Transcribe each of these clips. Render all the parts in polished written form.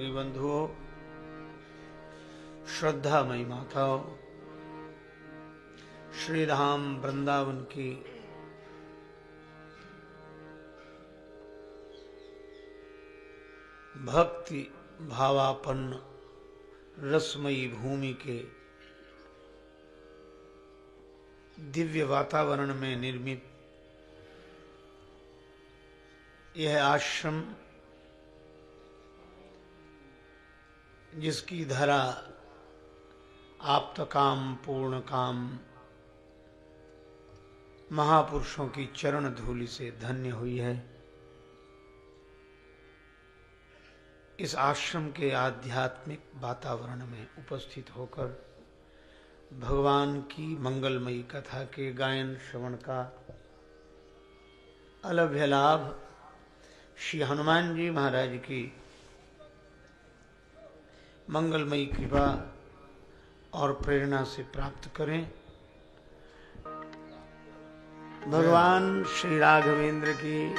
भागी बंधुओं, श्रद्धामयी माताओं, श्री धाम वृंदावन की भक्ति भावापन्न रसमयी भूमि के दिव्य वातावरण में निर्मित यह आश्रम, जिसकी धरा आप्तकाम पूर्ण काम महापुरुषों की चरण धूलि से धन्य हुई है, इस आश्रम के आध्यात्मिक वातावरण में उपस्थित होकर भगवान की मंगलमयी कथा के गायन श्रवण का अलभ्य लाभ श्री हनुमान जी महाराज की मंगलमयी कृपा और प्रेरणा से प्राप्त करें। भगवान श्री राघवेंद्र की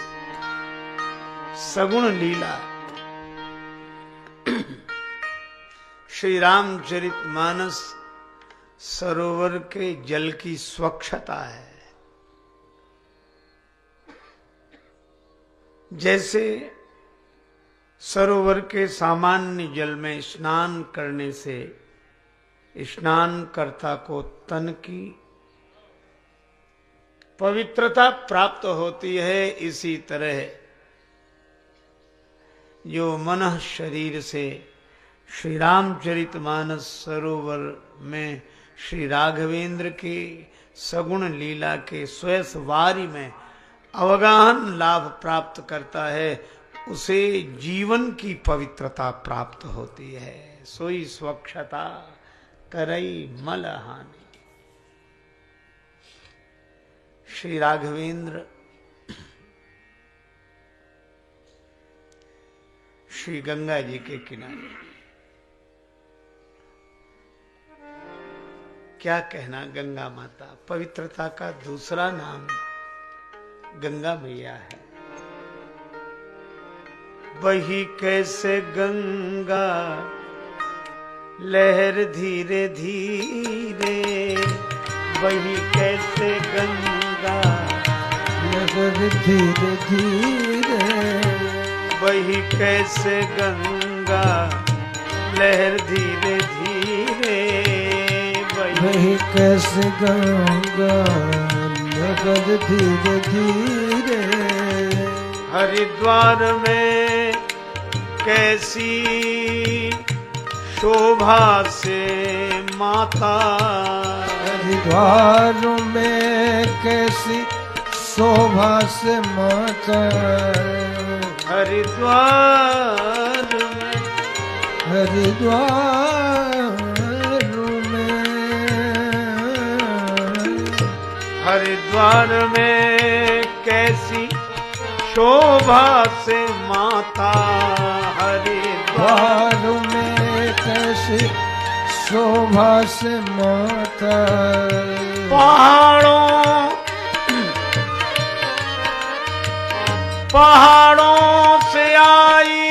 सगुण लीला श्री रामचरितमानस सरोवर के जल की स्वच्छता है। जैसे सरोवर के सामान्य जल में स्नान करने से स्नानकर्ता को तन की पवित्रता प्राप्त होती है, इसी तरह जो मन शरीर से श्री रामचरितमानस सरोवर में श्री राघवेंद्र के सगुण लीला के स्वयंवारी में अवगाहन लाभ प्राप्त करता है, उसे जीवन की पवित्रता प्राप्त होती है। सोई स्वच्छता करई मल हानि। श्री राघवेंद्र श्री गंगा जी के किनारे, क्या कहना, गंगा माता पवित्रता का दूसरा नाम गंगा मैया है। बही कैसे गंगा लहर धीरे धीरे, बही कैसे गंगा लहर धीरे धीरे, बही कैसे गंगा लहर धीरे धीरे, बही कैसे गंगा लहर धीरे धीरे। हरिद्वार में कैसी शोभा से माता, हरिद्वार में कैसी शोभा से माता, हरिद्वार में, हरिद्वार में, हरिद्वार में कैसी शोभा से माता, हरिद्वार में कैसी शोभा से माता। पहाड़ों से आई,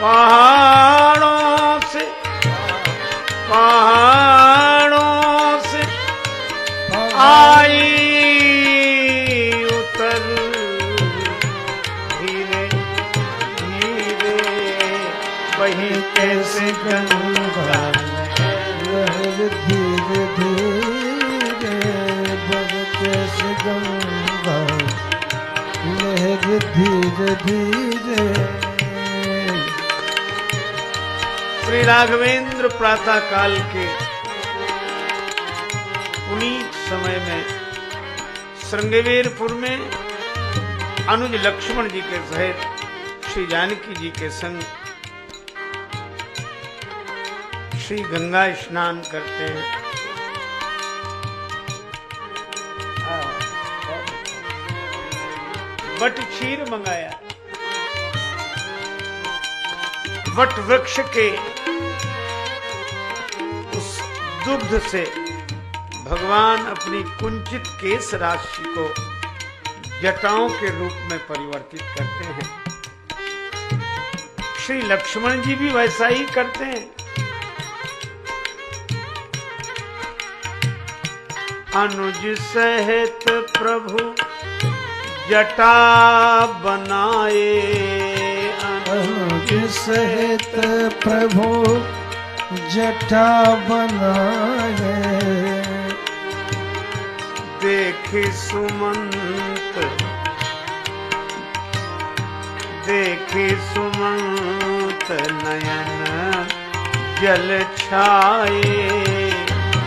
पहाड़ों से आई, उतर धीरे धीरे, वही कैसे गंगा लहर धीरे धीरे, बही कैसे गंगा लहर धीरे धीरे। श्री राघवेंद्र प्रातः काल के पुनीत समय में श्रृंगवेरपुर में अनुज लक्ष्मण जी के सहित श्री जानकी जी के संग श्री गंगा स्नान करते हैं। वट क्षीर मंगाया, वट वृक्ष के उस दुग्ध से भगवान अपनी कुंचित केश राशि को जटाओं के रूप में परिवर्तित करते हैं। श्री लक्ष्मण जी भी वैसा ही करते हैं। अनुज सहित प्रभु जटा बनाए, अनुज सहित प्रभु जटा बनाए, देखि सुमंत, देखि सुमंत नयन जल छाए,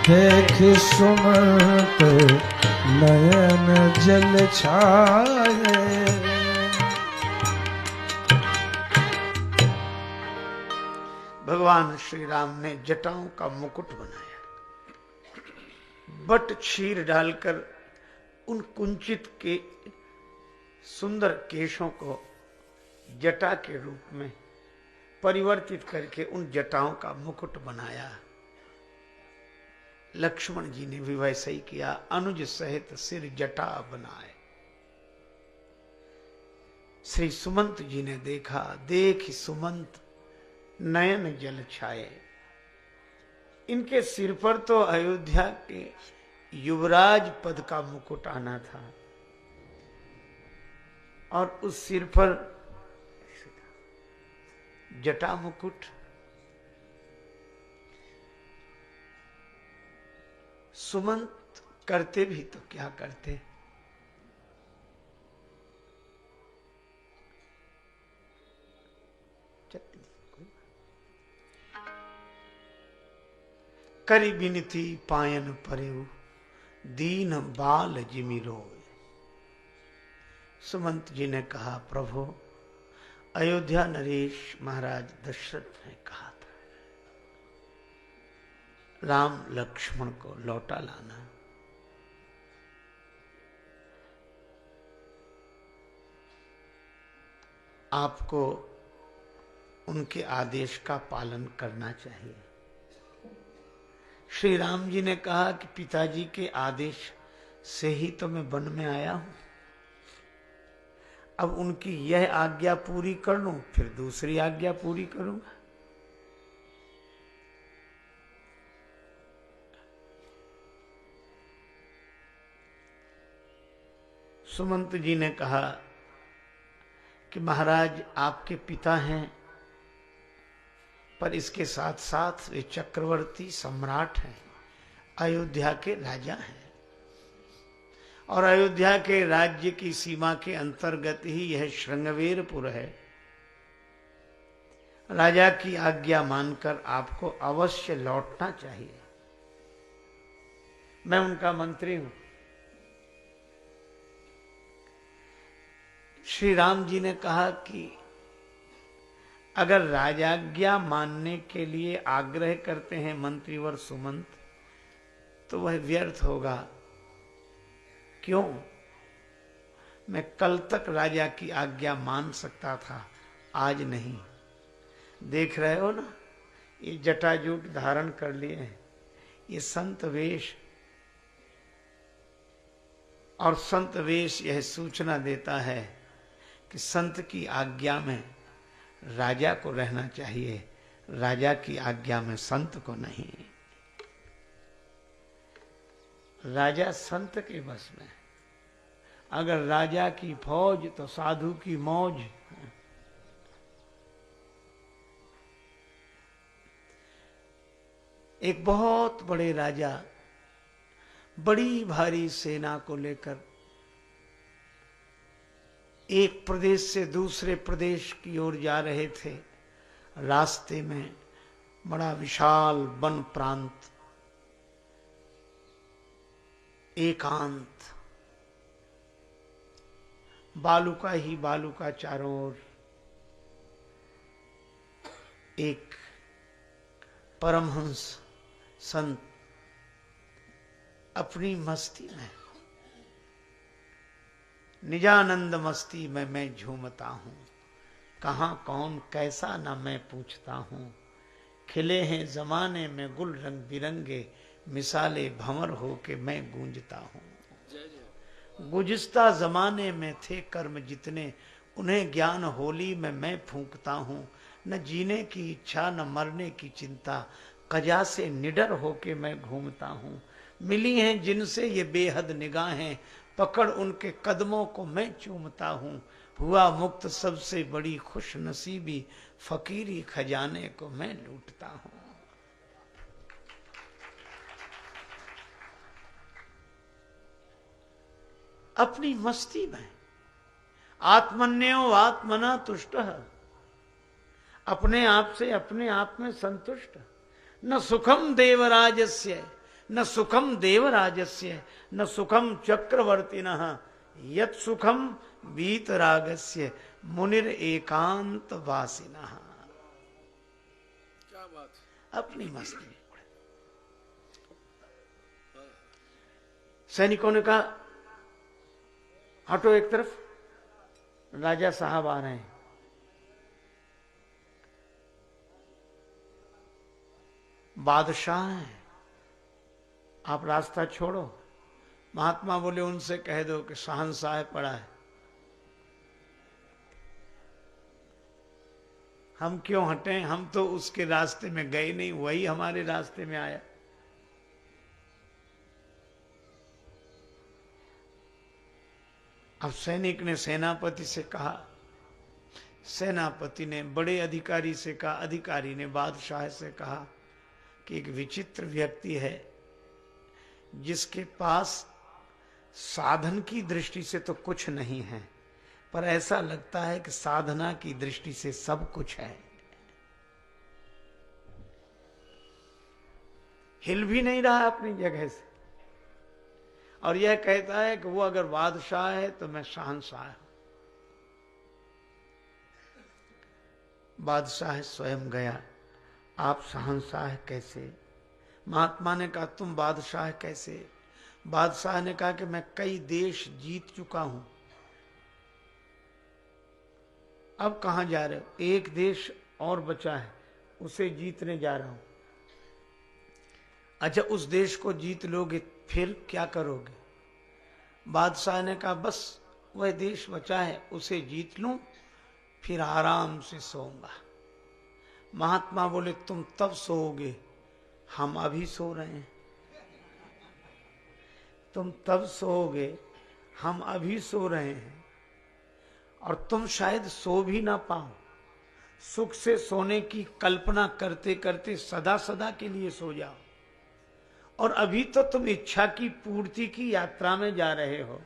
देख सुमंत नयन जल छाए। भगवान श्री राम ने जटाओं का मुकुट बनाया, बट क्षीर डालकर उन कुंचित के सुंदर केशों को जटा के रूप में परिवर्तित करके उन जटाओं का मुकुट बनाया। लक्ष्मण जी ने भी वैसा ही किया, अनुज सहित सिर जटा बनाए। श्री सुमंत जी ने देखा, देख सुमंत नयन जल छाए। इनके सिर पर तो अयोध्या के युवराज पद का मुकुट आना था, और उस सिर पर जटा मुकुट। सुमंत करते भी तो क्या करते, करी बिनती पायन परेऊ, दीन बाल जिमि रोए। सुमंत जी ने कहा, प्रभु अयोध्या नरेश महाराज दशरथ ने कहा था राम लक्ष्मण को लौटा लाना। आपको उनके आदेश का पालन करना चाहिए। श्री राम जी ने कहा कि पिताजी के आदेश से ही तो मैं वन में आया हूं, अब उनकी यह आज्ञा पूरी कर लूं, फिर दूसरी आज्ञा पूरी करूंगा। सुमंत जी ने कहा कि महाराज आपके पिता हैं, पर इसके साथ साथ वे चक्रवर्ती सम्राट हैं, अयोध्या के राजा हैं, और अयोध्या के राज्य की सीमा के अंतर्गत ही यह श्रृंगवेरपुर है। राजा की आज्ञा मानकर आपको अवश्य लौटना चाहिए। मैं उनका मंत्री हूं। श्री राम जी ने कहा कि अगर राजाज्ञा मानने के लिए आग्रह करते हैं मंत्रीवर सुमंत, तो वह व्यर्थ होगा। क्यों? मैं कल तक राजा की आज्ञा मान सकता था, आज नहीं। देख रहे हो ना, ये जटाजूट धारण कर लिए हैं, ये संत वेश, और संत वेश यह सूचना देता है कि संत की आज्ञा में राजा को रहना चाहिए, राजा की आज्ञा में संत को नहीं। राजा संत के बस में, अगर राजा की फौज तो साधु की मौज। एक बहुत बड़े राजा बड़ी भारी सेना को लेकर एक प्रदेश से दूसरे प्रदेश की ओर जा रहे थे। रास्ते में बड़ा विशाल वन प्रांत, एकांत, बालुका ही बालुका चारों ओर। एक परमहंस संत अपनी मस्ती में, निजानंद मस्ती में मैं झूमता हूं, कहां कौन कैसा ना मैं पूछता हूं। खिले हैं जमाने में गुल रंग बिरंगे, मिसाले भंवर हो के मैं गूंजता हूं। गुज़िश्ता जमाने में थे कर्म जितने, उन्हें ज्ञान होली में मैं फूंकता हूं, न जीने की इच्छा न मरने की चिंता, कजा से निडर होके मैं घूमता हूं। मिली हैं जिनसे ये बेहद निगाहें, पकड़ उनके कदमों को मैं चूमता हूं। हुआ मुक्त सबसे बड़ी खुश नसीबी, फकीरी खजाने को मैं लूटता हूं। अपनी मस्ती में आत्मन्यो आत्मना तुष्ट, अपने आप से अपने आप में संतुष्ट। न सुखम देवराजस्य न सुखम देवराजस्य न सुखम चक्रवर्तिनः, यत् सुखम वीतरागस्य मुनिर एकांत वासिनः। क्या बात, अपनी मस्ती में सैनिकों ने कहा हटो एक तरफ, राजा साहब आ रहे हैं। बादशाह हैं, आप रास्ता छोड़ो। महात्मा बोले उनसे कह दो कि शहंशाह पड़ा है। हम क्यों हटें, हम तो उसके रास्ते में गए नहीं, वही हमारे रास्ते में आया। अब सैनिक ने सेनापति से कहा, सेनापति ने बड़े अधिकारी से कहा, अधिकारी ने बादशाह से कहा कि एक विचित्र व्यक्ति है जिसके पास साधन की दृष्टि से तो कुछ नहीं है, पर ऐसा लगता है कि साधना की दृष्टि से सब कुछ है। हिल भी नहीं रहा अपनी जगह से, और यह कहता है कि वो अगर बादशाह है तो मैं शहंशाह हूं। बादशाह स्वयं गया, आप शहंशाह कैसे? महात्मा ने कहा तुम बादशाह कैसे? बादशाह ने कहा कि मैं कई देश जीत चुका हूं। अब कहां जा रहे हो? एक देश और बचा है, उसे जीतने जा रहा हूं। अच्छा, उस देश को जीत लोगे फिर क्या करोगे? बादशाह ने कहा बस वह देश बचा है उसे जीत लूं, फिर आराम से सोऊंगा। महात्मा बोले तुम तब सोओगे, हम अभी सो रहे हैं। तुम तब सोओगे, हम अभी सो रहे हैं, और तुम शायद सो भी ना पाओ। सुख से सोने की कल्पना करते करते सदा सदा के लिए सो जाओ। और अभी तो तुम इच्छा की पूर्ति की यात्रा में जा रहे हो,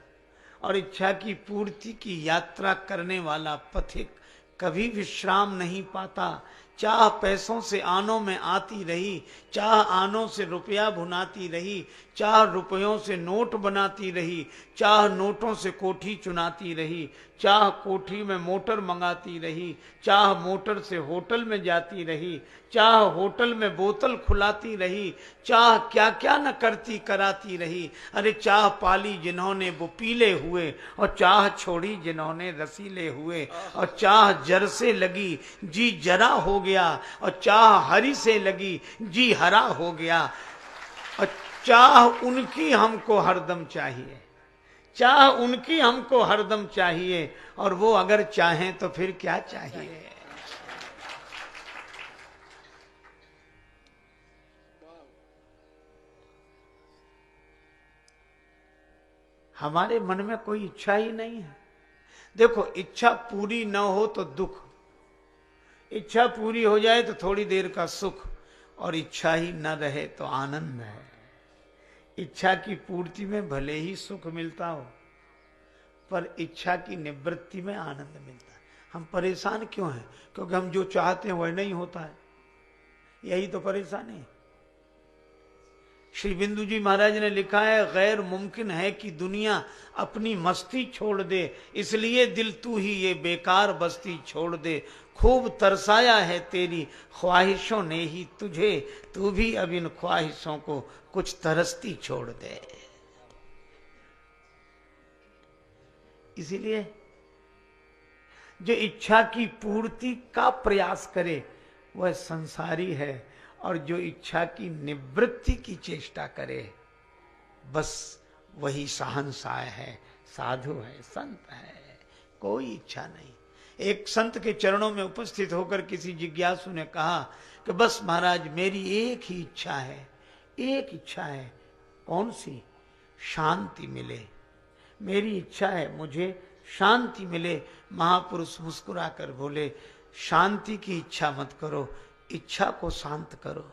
और इच्छा की पूर्ति की यात्रा करने वाला पथिक कभी विश्राम नहीं पाता। चाह पैसों से आनों में आती रही, चाह आनों से रुपया भुनाती रही, चाह रुपयों से नोट बनाती रही, चाह नोटों से कोठी चुनाती रही, चाह कोठी में मोटर मंगाती रही, चाह मोटर से होटल में जाती रही, चाह होटल में बोतल खुलाती रही, चाह क्या क्या न करती कराती रही। अरे चाह पाली जिन्होंने वो पीले हुए, और चाह छोड़ी जिन्होंने रसीले हुए, और चाह जर से लगी जी जरा हो गया, और चाह हरी से लगी जी हरा हो गया। और चाह उनकी हमको हरदम चाहिए, चाह उनकी हमको हरदम चाहिए, और वो अगर चाहें तो फिर क्या चाहिए। हमारे मन में कोई इच्छा ही नहीं है। देखो, इच्छा पूरी न हो तो दुख, इच्छा पूरी हो जाए तो थोड़ी देर का सुख, और इच्छा ही न रहे तो आनंद है। इच्छा की पूर्ति में भले ही सुख मिलता हो, पर इच्छा की निवृत्ति में आनंद मिलता है। हम परेशान क्यों हैं? क्योंकि हम जो चाहते हैं वह नहीं होता है, यही तो परेशानी है। श्री बिंदु जी महाराज ने लिखा है, गैर मुमकिन है कि दुनिया अपनी मस्ती छोड़ दे, इसलिए दिल तू ही ये बेकार बस्ती छोड़ दे। खूब तरसाया है तेरी ख्वाहिशों ने ही तुझे, तू भी अब इन ख्वाहिशों को कुछ तरसती छोड़ दे। इसीलिए जो इच्छा की पूर्ति का प्रयास करे वह संसारी है, और जो इच्छा की निवृत्ति की चेष्टा करे बस वही शहंशाह है, साधु है, संत है। कोई इच्छा नहीं, एक संत के चरणों में उपस्थित होकर किसी जिज्ञासु ने कहा कि बस महाराज मेरी एक ही इच्छा है, एक इच्छा है। कौन सी? शांति मिले। मेरी इच्छा है मुझे शांति मिले। महापुरुष मुस्कुराकर बोले, शांति की इच्छा मत करो, इच्छा को शांत करो।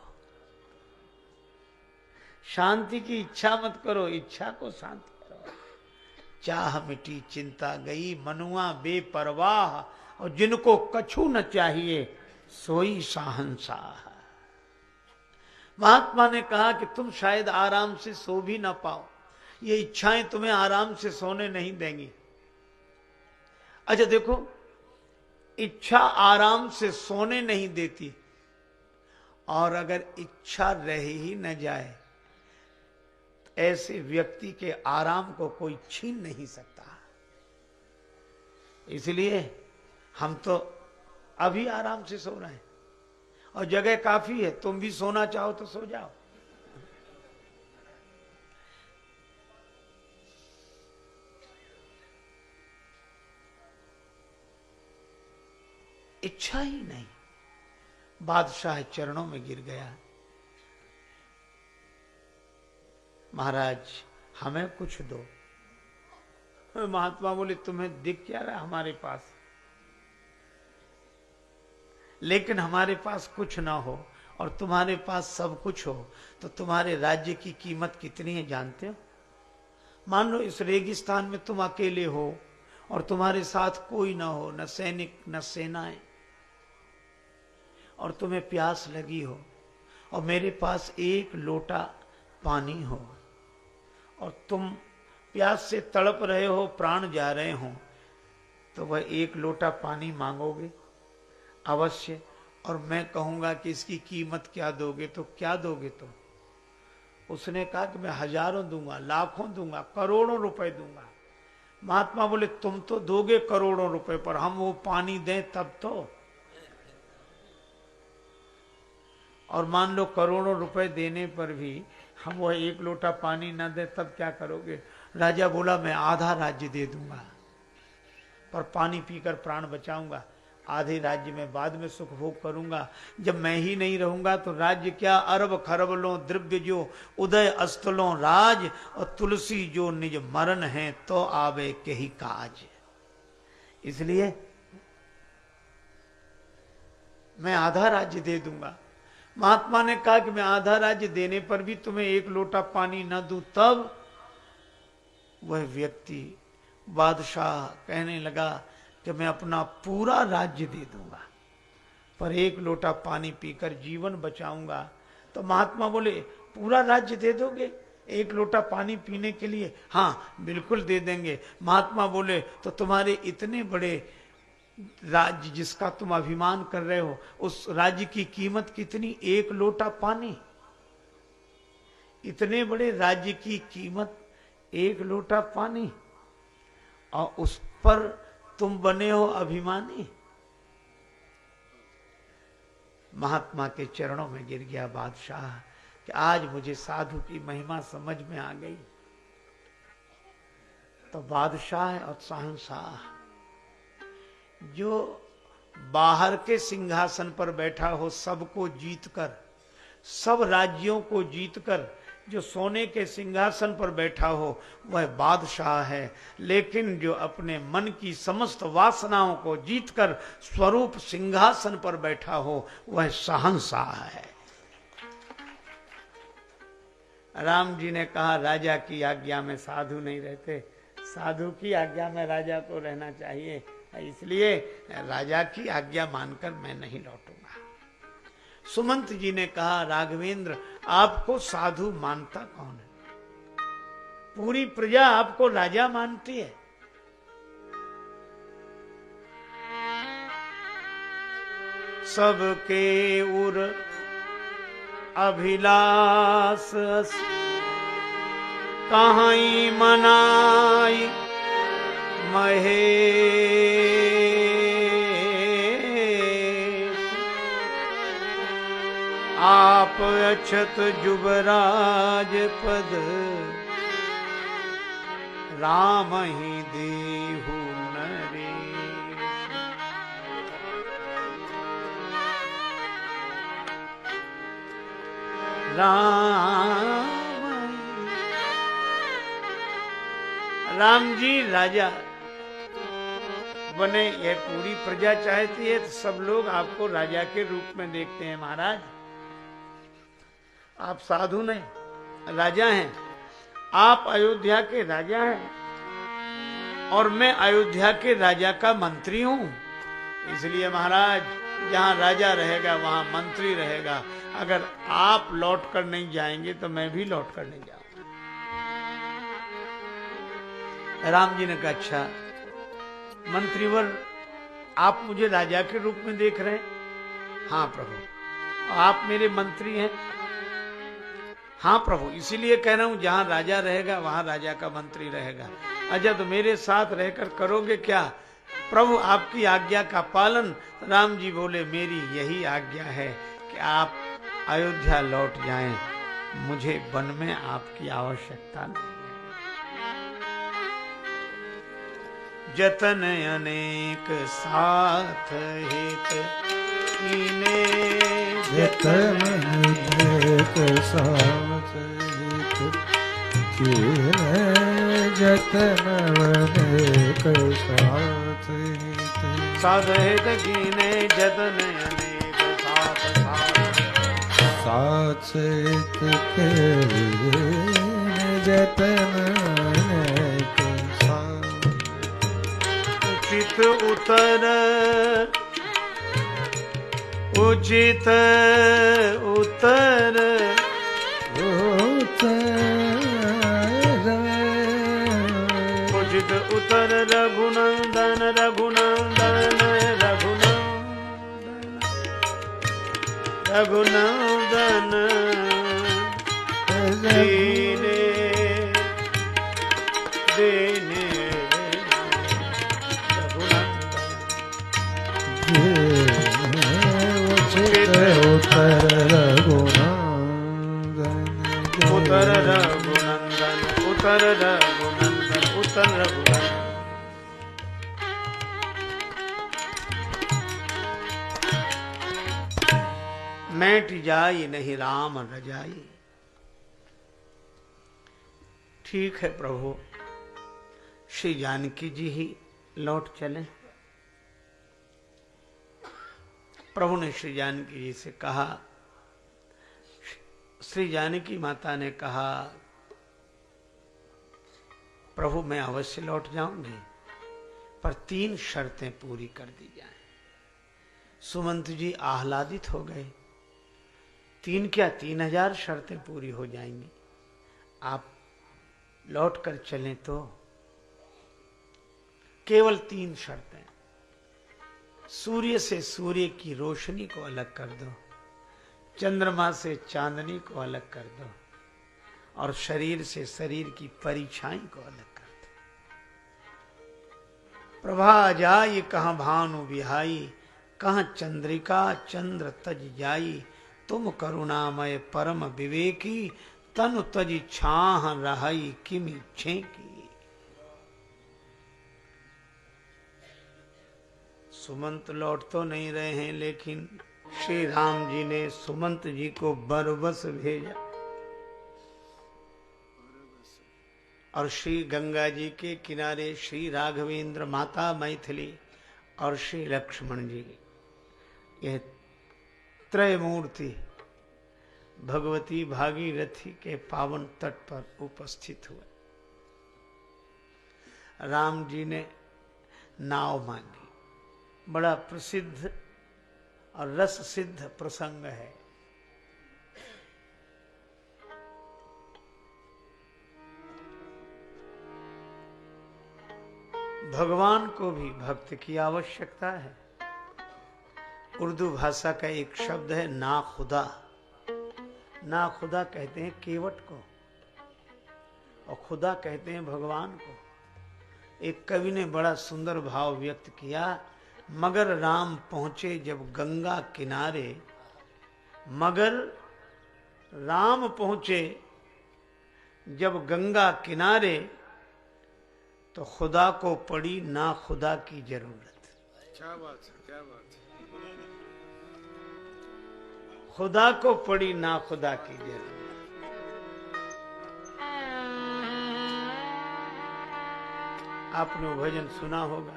शांति की इच्छा मत करो, इच्छा को शांत करो। चाह मिटी चिंता गई, मनुआ बेपरवाह, और जिनको कछु न चाहिए सोई शाहंशाह। महात्मा ने कहा कि तुम शायद आराम से सो भी ना पाओ, ये इच्छाएं तुम्हें आराम से सोने नहीं देंगी। अच्छा देखो, इच्छा आराम से सोने नहीं देती, और अगर इच्छा रह ही न जाए, ऐसे व्यक्ति के आराम को कोई छीन नहीं सकता। इसलिए हम तो अभी आराम से सो रहे हैं, और जगह काफी है। तुम भी सोना चाहो तो सो जाओ। इच्छा ही नहीं। बादशाह चरणों में गिर गया, महाराज हमें कुछ दो। महात्मा बोले, तुम्हें दिख क्या रहा हमारे पास? लेकिन हमारे पास कुछ ना हो और तुम्हारे पास सब कुछ हो, तो तुम्हारे राज्य की कीमत कितनी है जानते हो? मान लो इस रेगिस्तान में तुम अकेले हो और तुम्हारे साथ कोई ना हो, न सैनिक न सेनाएं, और तुम्हें प्यास लगी हो, और मेरे पास एक लोटा पानी हो, और तुम प्यास से तड़प रहे हो, प्राण जा रहे हो, तो वह एक लोटा पानी मांगोगे? अवश्य। और मैं कहूंगा कि इसकी कीमत क्या दोगे, तो क्या दोगे तुम? उसने कहा कि मैं हजारों दूंगा, लाखों दूंगा, करोड़ों रुपए दूंगा। महात्मा बोले, तुम तो दोगे करोड़ों रुपए, पर हम वो पानी दें तब तो। और मान लो करोड़ों रुपए देने पर भी हम वह एक लोटा पानी न दे, तब क्या करोगे? राजा बोला, मैं आधा राज्य दे दूंगा, पर पानी पीकर प्राण बचाऊंगा। आधे राज्य में बाद में सुख भोग करूंगा। जब मैं ही नहीं रहूंगा तो राज्य क्या, अरब खरब लो द्रव्य जो उदय अस्तलों राज, और तुलसी जो निज मरण है तो आवे के ही काज। इसलिए मैं आधा राज्य दे दूंगा। महात्मा ने कहा कि मैं आधा राज्य देने पर भी तुम्हें एक लोटा पानी न दूं, तब वह व्यक्ति बादशाह कहने लगा कि मैं अपना पूरा राज्य दे दूंगा, पर एक लोटा पानी पीकर जीवन बचाऊंगा। तो महात्मा बोले, पूरा राज्य दे दोगे एक लोटा पानी पीने के लिए? हाँ बिल्कुल दे देंगे। महात्मा बोले, तो तुम्हारे इतने बड़े राज्य जिसका तुम अभिमान कर रहे हो, उस राज्य की कीमत कितनी? एक लोटा पानी। इतने बड़े राज्य की कीमत एक लोटा पानी, और उस पर तुम बने हो अभिमानी। महात्मा के चरणों में गिर गया बादशाह कि आज मुझे साधु की महिमा समझ में आ गई। तो बादशाह और शहंशाह जो बाहर के सिंहासन पर बैठा हो, सबको जीतकर, सब राज्यों को जीतकर जो सोने के सिंहासन पर बैठा हो, वह बादशाह है। लेकिन जो अपने मन की समस्त वासनाओं को जीतकर स्वरूप सिंहासन पर बैठा हो, वह शहंशाह है। राम जी ने कहा, राजा की आज्ञा में साधु नहीं रहते, साधु की आज्ञा में राजा को रहना चाहिए। इसलिए राजा की आज्ञा मानकर मैं नहीं लौटूंगा। सुमंत जी ने कहा, राघवेंद्र आपको साधु मानता कौन है? पूरी प्रजा आपको राजा मानती है। सबके उर अभिलाष कहीं मनाई महेश, आप अक्षत जुबराज पद राम ही देहु नरेश। राम। राम जी राजा बने, यह पूरी प्रजा चाहती है, तो सब लोग आपको राजा के रूप में देखते हैं। महाराज आप साधु नहीं, राजा हैं। आप अयोध्या के राजा हैं और मैं अयोध्या के राजा का मंत्री हूं। इसलिए महाराज, जहां राजा रहेगा वहां मंत्री रहेगा। अगर आप लौट कर नहीं जाएंगे तो मैं भी लौट कर नहीं जाऊंगा। राम जी ने कहा, अच्छा मंत्रीवर, आप मुझे राजा के रूप में देख रहे हैं? हाँ प्रभु। आप मेरे मंत्री हैं? हाँ प्रभु, इसीलिए कह रहा हूं, जहां राजा रहेगा वहां राजा का मंत्री रहेगा। अच्छा तो मेरे साथ रहकर करोगे क्या? प्रभु आपकी आज्ञा का पालन। राम जी बोले, मेरी यही आज्ञा है कि आप अयोध्या लौट जाएं, मुझे वन में आपकी आवश्यकता नहीं है। जतन अनेक साथ हित कीने, जतन अनेक साथ हित कीने, जतन अनेक साथ हित। साथ हित कीने, जतन अनेक साथ साथ हित कीने, जतन अनेक साथ। उचित उतर, उचित उतर, उचित उतर रघुनंदन, रघुनंदन, रघुनंदन, रघुनंदन दीने देने, उतर रघुनंदन, उतर रघुनंदन, उतर रघुनंदन, उतर रघुनंदन। मैट जाई नहीं राम रजाई। ठीक है प्रभु, श्री जानकी जी ही लौट चले। प्रभु ने श्री जानकी जी से कहा, श्री जानकी माता ने कहा, प्रभु मैं अवश्य लौट जाऊंगी, पर 3 शर्तें पूरी कर दी जाएं। सुमंत जी आह्लादित हो गए। 3 क्या 3000 शर्तें पूरी हो जाएंगी, आप लौट कर चलें तो। केवल 3 शर्तें। सूर्य से सूर्य की रोशनी को अलग कर दो, चंद्रमा से चांदनी को अलग कर दो, और शरीर से शरीर की परिछाई को अलग कर दो। प्रभा जाई कहां भानु बिहाई, कहां चंद्रिका चंद्र तज जाई। तुम करुणामय परम विवेकी, तनु तज छाह रहाई किमि छेकी। सुमंत लौट तो नहीं रहे हैं, लेकिन श्री राम जी ने सुमंत जी को बरबस भेजा और श्री गंगा जी के किनारे श्री राघवेंद्र, माता मैथिली और श्री लक्ष्मण जी, यह त्रय मूर्ति भगवती भागीरथी के पावन तट पर उपस्थित हुए। राम जी ने नाव मांगी। बड़ा प्रसिद्ध और रस सिद्ध प्रसंग है। भगवान को भी भक्त की आवश्यकता है। उर्दू भाषा का एक शब्द है ना खुदा। ना खुदा कहते हैं केवट को, और खुदा कहते हैं भगवान को। एक कवि ने बड़ा सुंदर भाव व्यक्त किया, मगर राम पहुंचे जब गंगा किनारे, मगर राम पहुंचे जब गंगा किनारे, तो खुदा को पड़ी ना खुदा की जरूरत। क्या बात है, क्या बात है। खुदा को पड़ी ना खुदा की जरूरत। आपने वो भजन सुना होगा,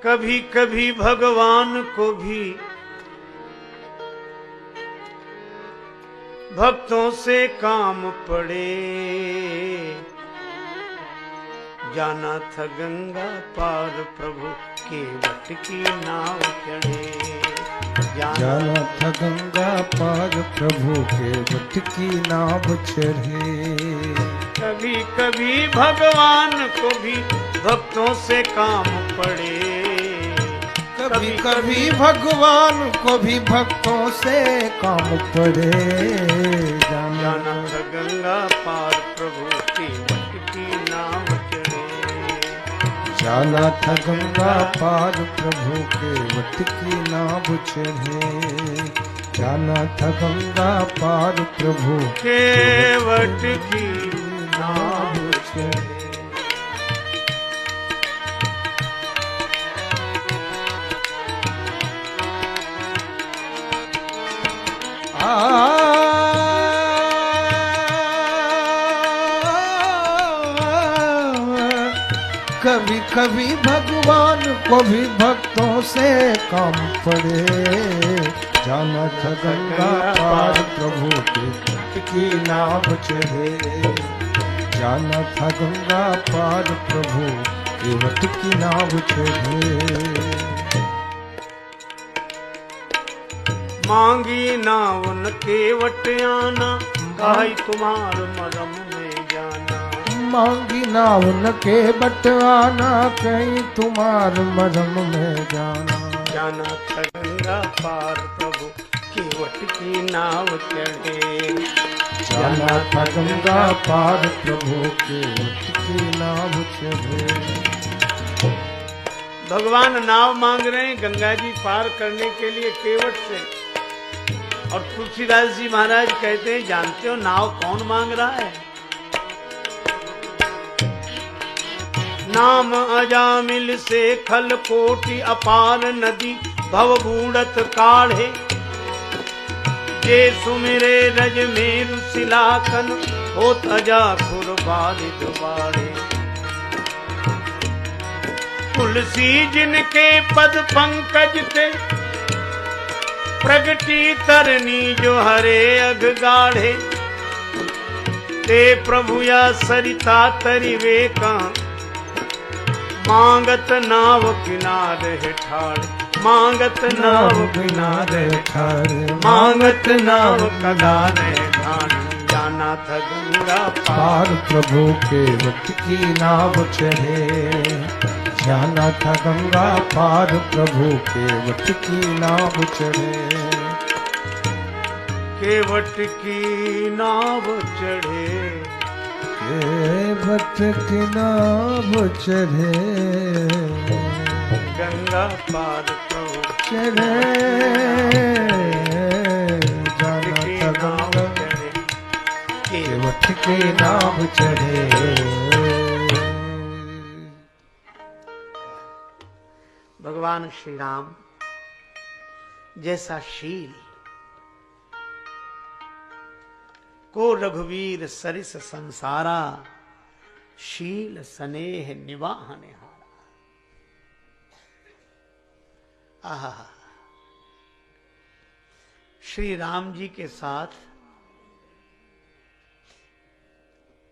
कभी कभी भगवान को भी भक्तों से काम पड़े, जाना था गंगा पार प्रभु के वट की नाव चढ़े। जाना था गंगा पार प्रभु के वट की नाव चढ़े। कभी कभी भगवान को भी भक्तों से काम पड़े, कभी कभी भगवान को भी भक्तों से काम पड़े। जाना था गंगा पार प्रभु की वट की नाव चढ़े। जाना था गंगा पार प्रभु के वट की नाव चढ़े। जाना था गंगा पार प्रभु के वट की नाव चढ़े। कभी कभी भगवान को भी भक्तों से काम पड़े। जाना था गंगा पार प्रभु के वट की नाव चढ़े। जाना था गंगा पार प्रभु के वट की नाव चढ़े। मांगी ना उनके वट आना, काई तुम्हार मरम में जाना। मांगी ना उनके वट आना, कहीं तुम्हार मरम में जाना। जाना था गंगा पार प्रभु की वट की नाव चढ़े। जाना था गंगा पार प्रभु के वट की नाव चढ़े। भगवान नाव मांग रहे हैं गंगा जी पार करने के लिए केवट से। और तुलसीदास जी महाराज कहते हैं, जानते हो नाव कौन मांग रहा है? नाम अजामिल से खल कोटि अपार नदी भव बूढ़त काढ़े। जे सुमिरे रज मेरु सिलाकन होत अजा खुर बारिद बाड़े। तुलसी जिनके पद पंकज ते प्रगटी तरनी जो हरे अघ गाढ़े। ते प्रभु या सरिता तरिवे का मांगत नाव किनारे ठाड़। मांगत नाव किनारे ठाड़। मांगत नाव किनारे ठाड़। जाना था गंगा पार प्रभु के वट की नाव चढ़े। जाना था गंगा पार प्रभु के वट की नाव चढ़े। के वट की नाव चढ़े। के वट की नाव चढ़े। गंगा पार प्रभु चढ़े। जाना था गंगा चढ़े। के वट की नाव चढ़े। भगवान श्री राम जैसा शील को रघुवीर सरिस संसारा, शील स्नेह निवाहने हारा। आहा, श्री राम जी के साथ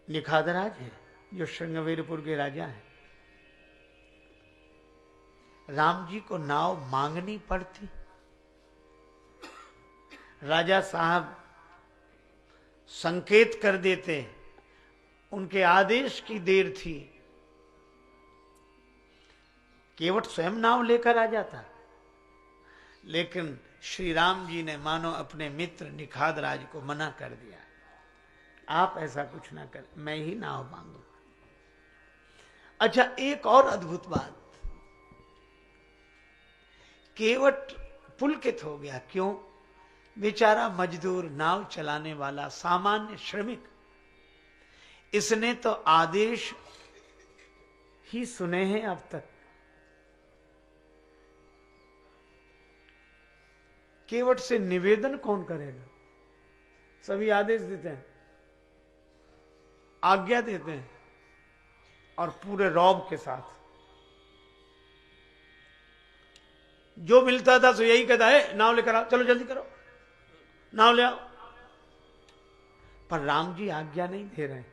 निखादराज है जो श्रृंगवीरपुर के राजा हैं। राम जी को नाव मांगनी पड़ती। राजा साहब संकेत कर देते, उनके आदेश की देर थी। केवट स्वयं नाव लेकर आ जाता, लेकिन श्री राम जी ने मानो अपने मित्र निखाद राज को मना कर दिया, आप ऐसा कुछ ना कर, मैं ही नाव मांगूंगा। अच्छा, एक और अद्भुत बात, केवट पुलकित हो गया। क्यों? बेचारा मजदूर, नाव चलाने वाला, सामान्य श्रमिक, इसने तो आदेश ही सुने हैं अब तक। केवट से निवेदन कौन करेगा? सभी आदेश देते हैं, आज्ञा देते हैं और पूरे रौब के साथ। जो मिलता था तो यही कहता है, नाव लेकर आओ, चलो जल्दी करो, नाव ले आओ। पर राम जी आज्ञा नहीं दे रहे।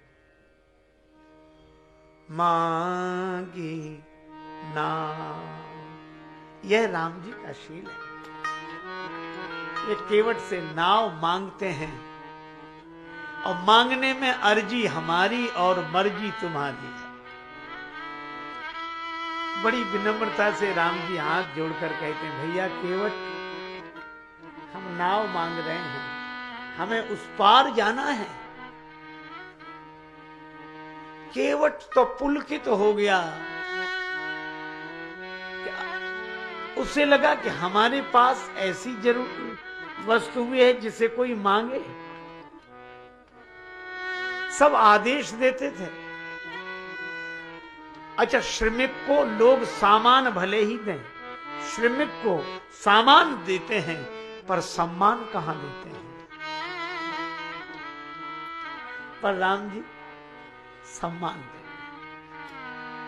मांगी नाव, यह राम जी का शील है। ये केवट से नाव मांगते हैं और मांगने में अर्जी हमारी और मर्जी तुम्हारी है। बड़ी विनम्रता से राम जी हाथ जोड़कर कहते हैं, भैया केवट, हम नाव मांग रहे हैं, हमें उस पार जाना है। केवट तो पुलकित हो गया, उसे लगा कि हमारे पास ऐसी जरूर वस्तु भी है जिसे कोई मांगे। सब आदेश देते थे। अच्छा, श्रमिक को लोग सामान भले ही दें, श्रमिक को सामान देते हैं, पर सम्मान कहां देते हैं? पर राम जी सम्मान दे।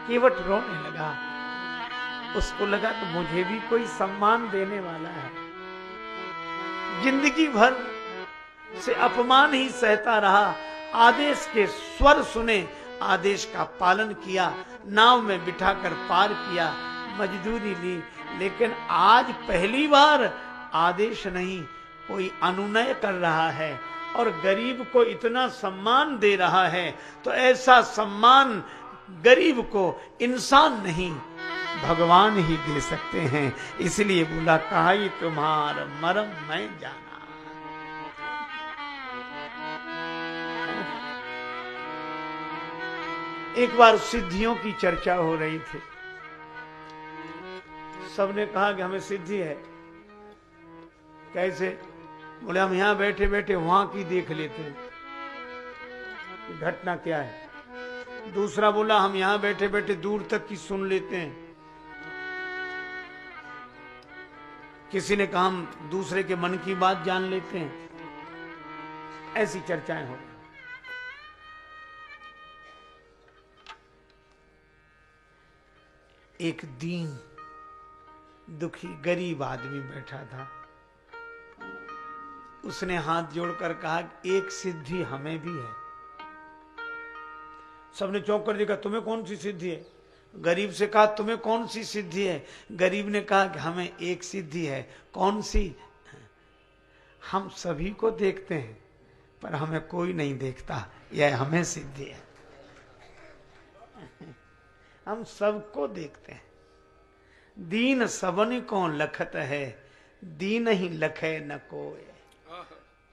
केवट रोने लगा। उसको लगा कि मुझे भी कोई सम्मान देने वाला है। जिंदगी भर से अपमान ही सहता रहा, आदेश के स्वर सुने, आदेश का पालन किया, नाव में बिठाकर पार किया, मजदूरी ली, लेकिन आज पहली बार आदेश नहीं, कोई अनुनय कर रहा है और गरीब को इतना सम्मान दे रहा है। तो ऐसा सम्मान गरीब को इंसान नहीं, भगवान ही दे सकते हैं। इसलिए बोला, कहा तुम्हार मरम मैं जाना। एक बार सिद्धियों की चर्चा हो रही थी। सबने कहा कि हमें सिद्धि है। कैसे? बोले, हम यहां बैठे बैठे वहां की देख लेते हैं कि घटना क्या है। दूसरा बोला, हम यहां बैठे बैठे दूर तक की सुन लेते हैं। किसी ने कहा, हम दूसरे के मन की बात जान लेते हैं। ऐसी चर्चाएं हो रही। एक दीन दुखी गरीब आदमी बैठा था। उसने हाथ जोड़कर कहा, एक सिद्धि हमें भी है। सबने चौंक कर देखा, तुम्हें कौन सी सिद्धि है? गरीब से कहा, तुम्हें कौन सी सिद्धि है? गरीब ने कहा कि हमें एक सिद्धि है। कौन सी? हम सभी को देखते हैं पर हमें कोई नहीं देखता, यह हमें सिद्धि है। हम सबको देखते हैं। दीन सबन को लखत है, दीन ही लखे न कोय।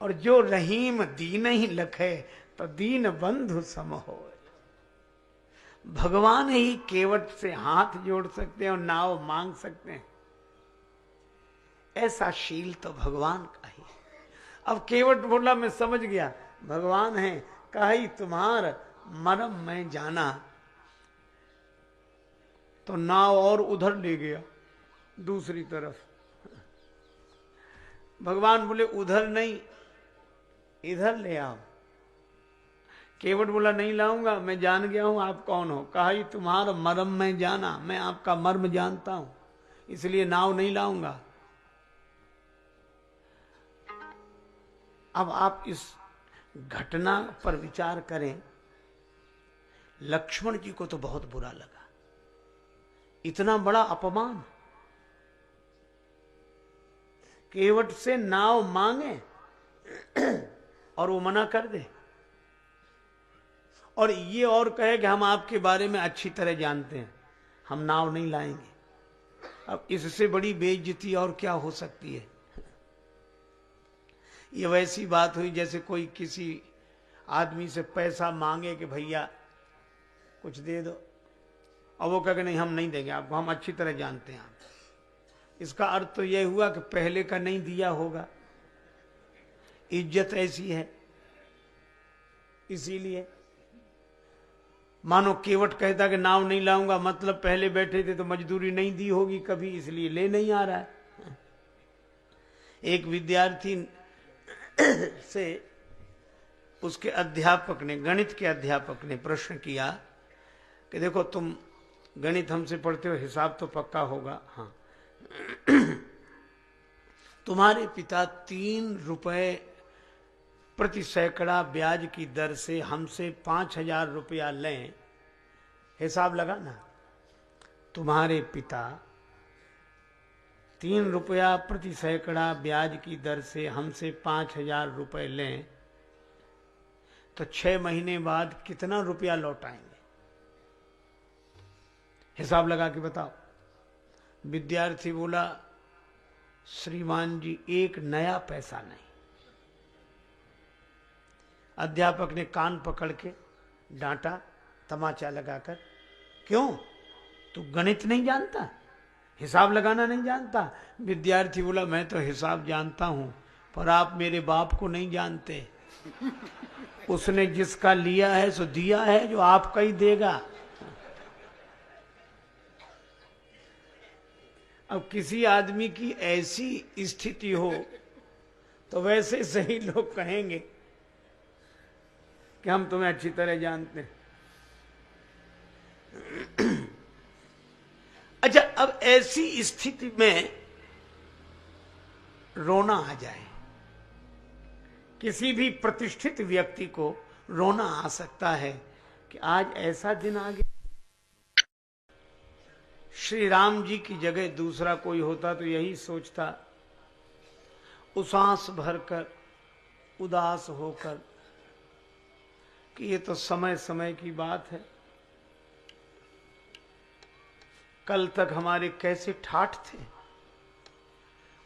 और जो रहीम दीन ही लखे, तो दीन बंधु सम हो। भगवान ही केवट से हाथ जोड़ सकते हैं और नाव मांग सकते हैं। ऐसा शील तो भगवान का ही। अब केवट बोला, मैं समझ गया भगवान है, कहा तुम्हार मरम मैं जाना। तो नाव और उधर ले गया, दूसरी तरफ। भगवान बोले, उधर नहीं, इधर ले आओ। केवट बोला, नहीं लाऊंगा, मैं जान गया हूं आप कौन हो। कहा, तुम्हारा मरम मैं जाना, मैं आपका मर्म जानता हूं, इसलिए नाव नहीं लाऊंगा। अब आप इस घटना पर विचार करें। लक्ष्मण जी को तो बहुत बुरा लगा, इतना बड़ा अपमान। केवट से नाव मांगे और वो मना कर दे, और ये और कहे कि हम आपके बारे में अच्छी तरह जानते हैं, हम नाव नहीं लाएंगे। अब इससे बड़ी बेइज्जती और क्या हो सकती है? ये वैसी बात हुई जैसे कोई किसी आदमी से पैसा मांगे कि भैया कुछ दे दो, और वो कहे नहीं हम नहीं देंगे आपको, हम अच्छी तरह जानते हैं आप। इसका अर्थ तो यह हुआ कि पहले का नहीं दिया होगा। इज्जत ऐसी है। इसीलिए मानो केवट कहता कि नाव नहीं लाऊंगा, मतलब पहले बैठे थे तो मजदूरी नहीं दी होगी कभी, इसलिए ले नहीं आ रहा है। एक विद्यार्थी से उसके अध्यापक ने, गणित के अध्यापक ने प्रश्न किया कि देखो तुम गणित हमसे पढ़ते हो, हिसाब तो पक्का होगा, हाँ, तुम्हारे पिता 3 रुपए प्रति सैकड़ा ब्याज की दर से हमसे 5,000 रुपया लें, हिसाब लगाना। तुम्हारे पिता 3 रुपया प्रति सैकड़ा ब्याज की दर से हमसे 5,000 रुपए लें तो 6 महीने बाद कितना रुपया लौटाएंगे? हिसाब लगा के बताओ। विद्यार्थी बोला, श्रीमान जी 1 नया पैसा नहीं। अध्यापक ने कान पकड़ के डांटा, तमाचा लगाकर, क्यों? तू गणित नहीं जानता, हिसाब लगाना नहीं जानता? विद्यार्थी बोला, मैं तो हिसाब जानता हूं, पर आप मेरे बाप को नहीं जानते। उसने जिसका लिया है सो दिया है, जो आपका ही देगा। अब किसी आदमी की ऐसी स्थिति हो तो वैसे सही लोग कहेंगे कि हम तुम्हें अच्छी तरह जानते हैं। अच्छा, अब ऐसी स्थिति में रोना आ जाए, किसी भी प्रतिष्ठित व्यक्ति को रोना आ सकता है कि आज ऐसा दिन आ गया। श्री राम जी की जगह दूसरा कोई होता तो यही सोचता, उसास भरकर, उदास होकर, कि ये तो समय समय की बात है, कल तक हमारे कैसे ठाठ थे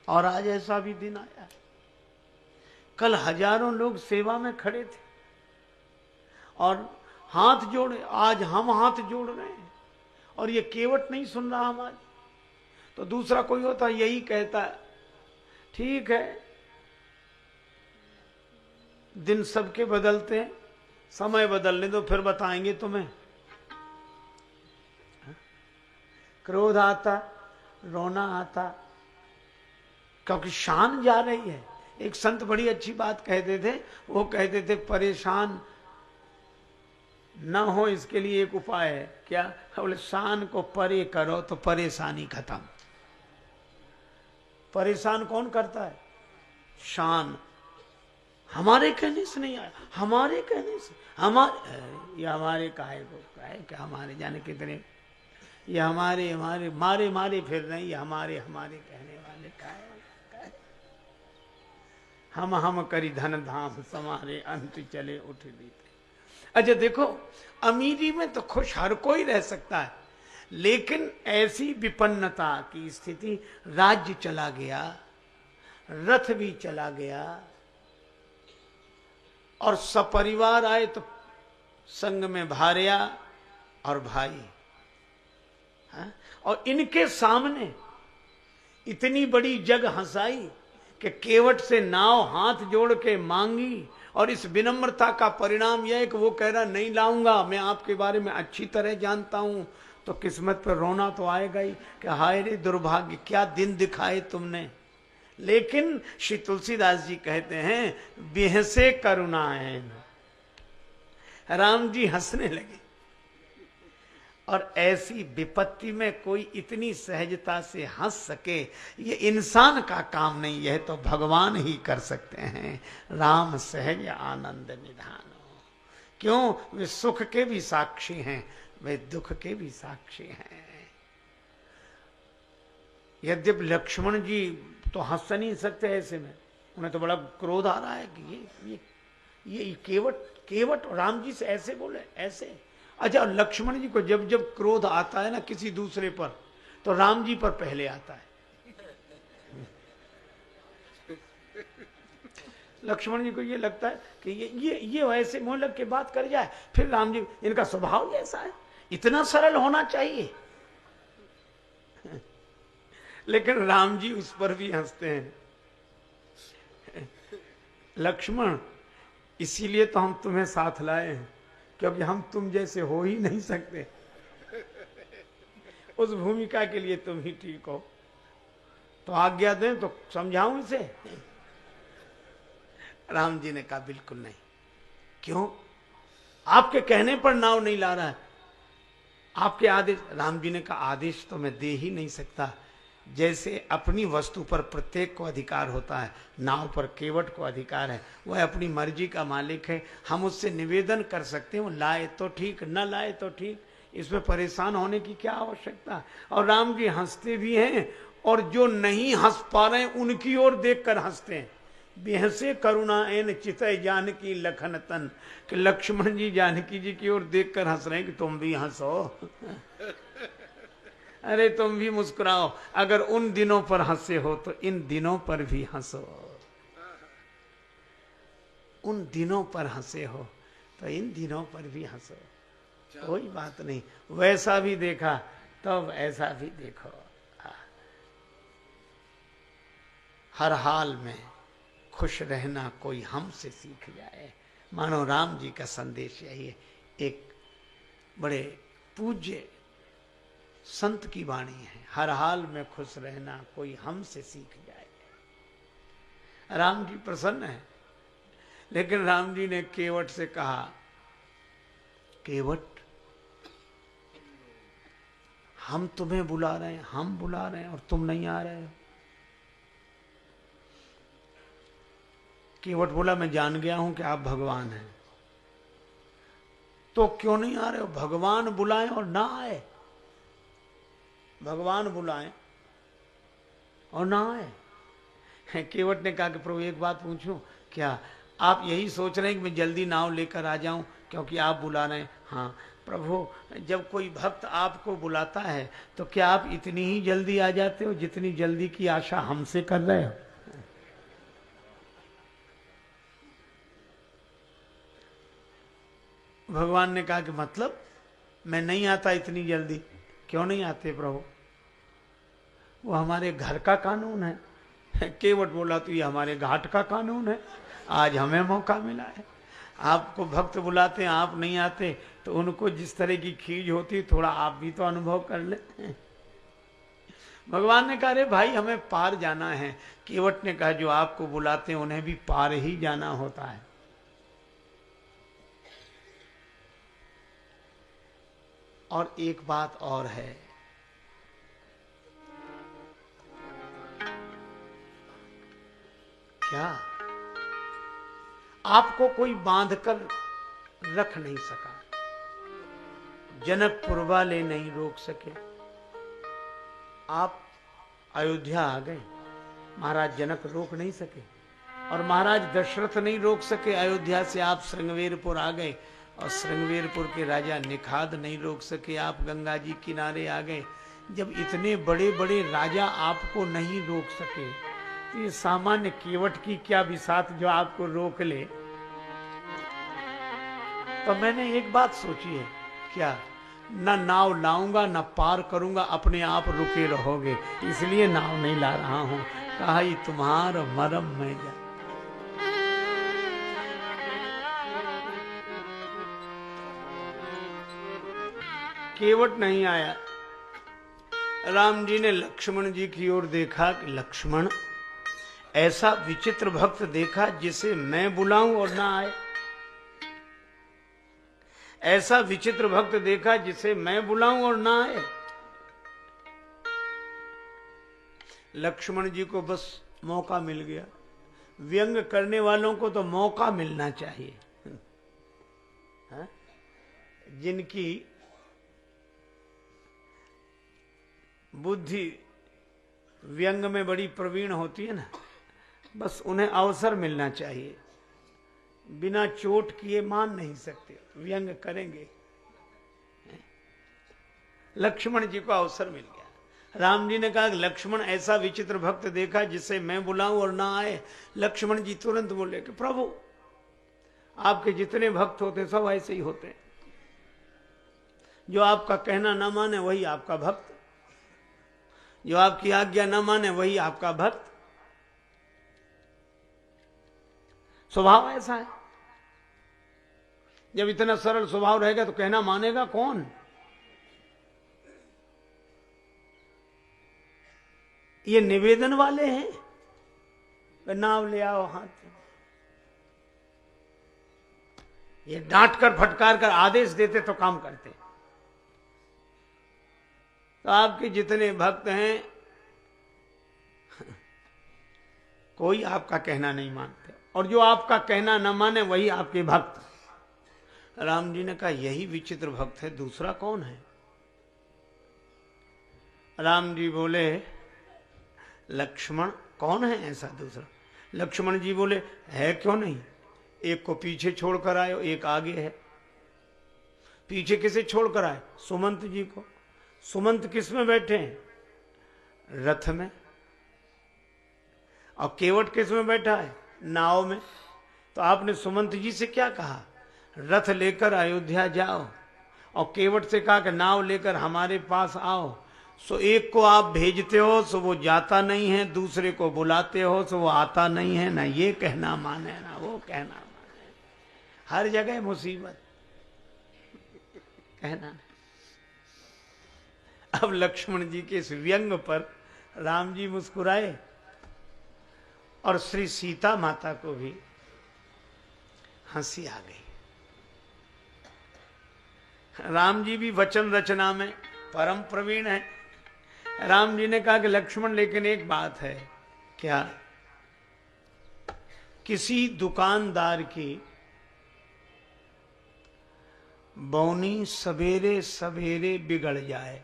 और आज ऐसा भी दिन आया। कल हजारों लोग सेवा में खड़े थे और हाथ जोड़े, आज हम हाथ जोड़ रहे हैं और ये केवट नहीं सुन रहा हमारी। तो दूसरा कोई होता यही कहता, ठीक है, दिन सबके बदलते हैं, समय बदलने दो, फिर बताएंगे तुम्हें। क्रोध आता, रोना आता, क्योंकि शान जा रही है। एक संत बड़ी अच्छी बात कहते थे, वो कहते थे परेशान न हो इसके लिए एक उपाय है। क्या? बोले शान को परे करो तो परेशानी खत्म। परेशान कौन करता है? शान। हमारे कहने से नहीं आया, हमारे कहने से, ये हमारे काहे को काहे क्या, हमारे जाने कितने, ये हमारे मारे मारे फिर नहीं, ये हमारे कहने वाले काहे, हम करी धन धाम समारे, अंत चले उठ बीते। अच्छा देखो, अमीरी में तो खुश हर कोई रह सकता है, लेकिन ऐसी विपन्नता की स्थिति, राज्य चला गया, रथ भी चला गया और सपरिवार आए तो संग में भार्या और भाई, हाँ? और इनके सामने इतनी बड़ी जग हंसाई कि केवट से नाव हाथ जोड़ के मांगी, और इस विनम्रता का परिणाम यह है कि वो कह रहा नहीं लाऊंगा, मैं आपके बारे में अच्छी तरह जानता हूं। तो किस्मत पर रोना तो आएगा ही कि हाय रे दुर्भाग्य, क्या दिन दिखाए तुमने। लेकिन श्री तुलसीदास जी कहते हैं, बेहसे करुणाएं, राम जी हंसने लगे। और ऐसी विपत्ति में कोई इतनी सहजता से हंस सके, ये इंसान का काम नहीं, यह तो भगवान ही कर सकते हैं। राम सहज आनंद निधान। क्यों? वे सुख के भी साक्षी हैं, वे दुख के भी साक्षी हैं। यद्यपि लक्ष्मण जी तो हंस नहीं सकते ऐसे में, उन्हें तो बड़ा क्रोध आ रहा है कि ये केवट राम जी से ऐसे बोले, ऐसे। अच्छा, लक्ष्मण जी को जब जब क्रोध आता है ना किसी दूसरे पर, तो राम जी पर पहले आता है। लक्ष्मण जी को ये लगता है कि ये वैसे मुंह लग के बात कर जाए, फिर राम जी, इनका स्वभाव ही ऐसा है, इतना सरल होना चाहिए। लेकिन राम जी उस पर भी हंसते हैं। लक्ष्मण, इसीलिए तो हम तुम्हें साथ लाए हैं, क्योंकि हम तुम जैसे हो ही नहीं सकते। उस भूमिका के लिए तुम ही ठीक हो। तो आज्ञा दें तो समझाऊं इसे? राम जी ने कहा बिल्कुल नहीं। क्यों? आपके कहने पर नाव नहीं ला रहा है, आपके आदेश। राम जी ने कहा आदेश तो मैं दे ही नहीं सकता। जैसे अपनी वस्तु पर प्रत्येक को अधिकार होता है, नाव पर केवट को अधिकार है। वह अपनी मर्जी का मालिक है। हम उससे निवेदन कर सकते हैं, वो लाए तो ठीक, न लाए तो ठीक, इसमें परेशान होने की क्या आवश्यकता। और राम जी हंसते भी हैं, और जो नहीं हंस पा रहे हैं उनकी ओर देखकर हंसते हैं। बेहसे करुणा एन चितय जानकी लखन तन, कि लक्ष्मण जी जानकी जी की ओर देखकर हंस रहे हैं कि तुम भी हंसो। अरे तुम भी मुस्कुराओ। अगर उन दिनों पर हंसे हो तो इन दिनों पर भी हंसो। उन दिनों पर हंसे हो तो इन दिनों पर भी हंसो। कोई बात नहीं, वैसा भी देखा तब ऐसा भी देखो। हर हाल में खुश रहना कोई हमसे सीख जाए। मानो राम जी का संदेश यही है। एक बड़े पूज्य संत की वाणी है, हर हाल में खुश रहना कोई हमसे सीख जाए। राम जी प्रसन्न है, लेकिन राम जी ने केवट से कहा, केवट हम तुम्हें बुला रहे हैं, हम बुला रहे हैं और तुम नहीं आ रहे हो। केवट बोला मैं जान गया हूं कि आप भगवान हैं, तो क्यों नहीं आ रहे हो? भगवान बुलाएं और ना आए, भगवान बुलाएं और ना आए। केवट ने कहा कि प्रभु एक बात पूछूं, क्या आप यही सोच रहे हैं कि मैं जल्दी नाव लेकर आ जाऊं क्योंकि आप बुला रहे हैं? हाँ प्रभु, जब कोई भक्त आपको बुलाता है तो क्या आप इतनी ही जल्दी आ जाते हो जितनी जल्दी की आशा हमसे कर रहे हो? भगवान ने कहा कि मतलब मैं नहीं आता इतनी जल्दी। क्यों नहीं आते प्रभु? वो हमारे घर का कानून है। केवट बोला तो ये हमारे घाट का कानून है। आज हमें मौका मिला है, आपको भक्त बुलाते हैं, आप नहीं आते, तो उनको जिस तरह की खीज होती है थोड़ा आप भी तो अनुभव कर ले। भगवान ने कहा अरे भाई हमें पार जाना है। केवट ने कहा जो आपको बुलाते हैं उन्हें भी पार ही जाना होता है। और एक बात और है, क्या आपको कोई बांध कर रख नहीं सका, जनकपुर वाले नहीं रोक सके। आप अयोध्या आ गए, महाराज जनक रोक नहीं सके, और महाराज दशरथ नहीं रोक सके। अयोध्या से आप श्रृंगवेरपुर आ गए, और श्रृंगवेरपुर के राजा निखाद नहीं रोक सके। आप गंगा जी किनारे आ गए। जब इतने बड़े बड़े राजा आपको नहीं रोक सके, तो ये सामान्य केवट की क्या बिसात जो आपको रोक ले। तो मैंने एक बात सोची है, क्या न नाव लाऊंगा न पार करूंगा, अपने आप रुके रहोगे, इसलिए नाव नहीं ला रहा हूं। कहा ही तुम्हारा मरम मैं जा। केवट नहीं आया। राम जी ने लक्ष्मण जी की ओर देखा कि लक्ष्मण, ऐसा विचित्र भक्त देखा जिसे मैं बुलाऊं और ना आए। ऐसा विचित्र भक्त देखा जिसे मैं बुलाऊं और ना आए। लक्ष्मण जी को बस मौका मिल गया। व्यंग करने वालों को तो मौका मिलना चाहिए। हा? जिनकी बुद्धि व्यंग में बड़ी प्रवीण होती है ना, बस उन्हें अवसर मिलना चाहिए। बिना चोट किए मान नहीं सकते, व्यंग करेंगे। लक्ष्मण जी को अवसर मिल गया। राम जी ने कहा लक्ष्मण, ऐसा विचित्र भक्त देखा जिसे मैं बुलाऊं और ना आए। लक्ष्मण जी तुरंत बोले कि प्रभु, आपके जितने भक्त होते सब ऐसे ही होते, जो आपका कहना ना माने वही आपका भक्त, जो आपकी आज्ञा ना माने वही आपका भक्त। स्वभाव ऐसा है। जब इतना सरल स्वभाव रहेगा तो कहना मानेगा कौन? ये निवेदन वाले हैं, नाव ले आओ हाथ। ये डांट कर फटकार कर आदेश देते तो काम करते। तो आपके जितने भक्त हैं कोई आपका कहना नहीं मानते, और जो आपका कहना न माने वही आपके भक्त। राम जी ने कहा यही विचित्र भक्त है, दूसरा कौन है? राम जी बोले लक्ष्मण। कौन है ऐसा दूसरा? लक्ष्मण जी बोले है क्यों नहीं, एक को पीछे छोड़कर आए, एक आगे है। पीछे किसे छोड़कर आए? सुमंत जी को। सुमंत किस में बैठे हैं? रथ में। और केवट किस में बैठा है? नाव में। तो आपने सुमंत जी से क्या कहा? रथ लेकर अयोध्या जाओ, और केवट से कहा कि नाव लेकर हमारे पास आओ। सो एक को आप भेजते हो सो वो जाता नहीं है, दूसरे को बुलाते हो सो वो आता नहीं है। ना ये कहना माने ना वो कहना माने, हर जगह मुसीबत, कहना नहीं। अब लक्ष्मण जी के इस व्यंग पर राम जी मुस्कुराए, और श्री सीता माता को भी हंसी आ गई। राम जी भी वचन रचना में परम प्रवीण है। राम जी ने कहा कि लक्ष्मण लेकिन एक बात है। क्या? किसी दुकानदार की बौनी सवेरे सवेरे बिगड़ जाए,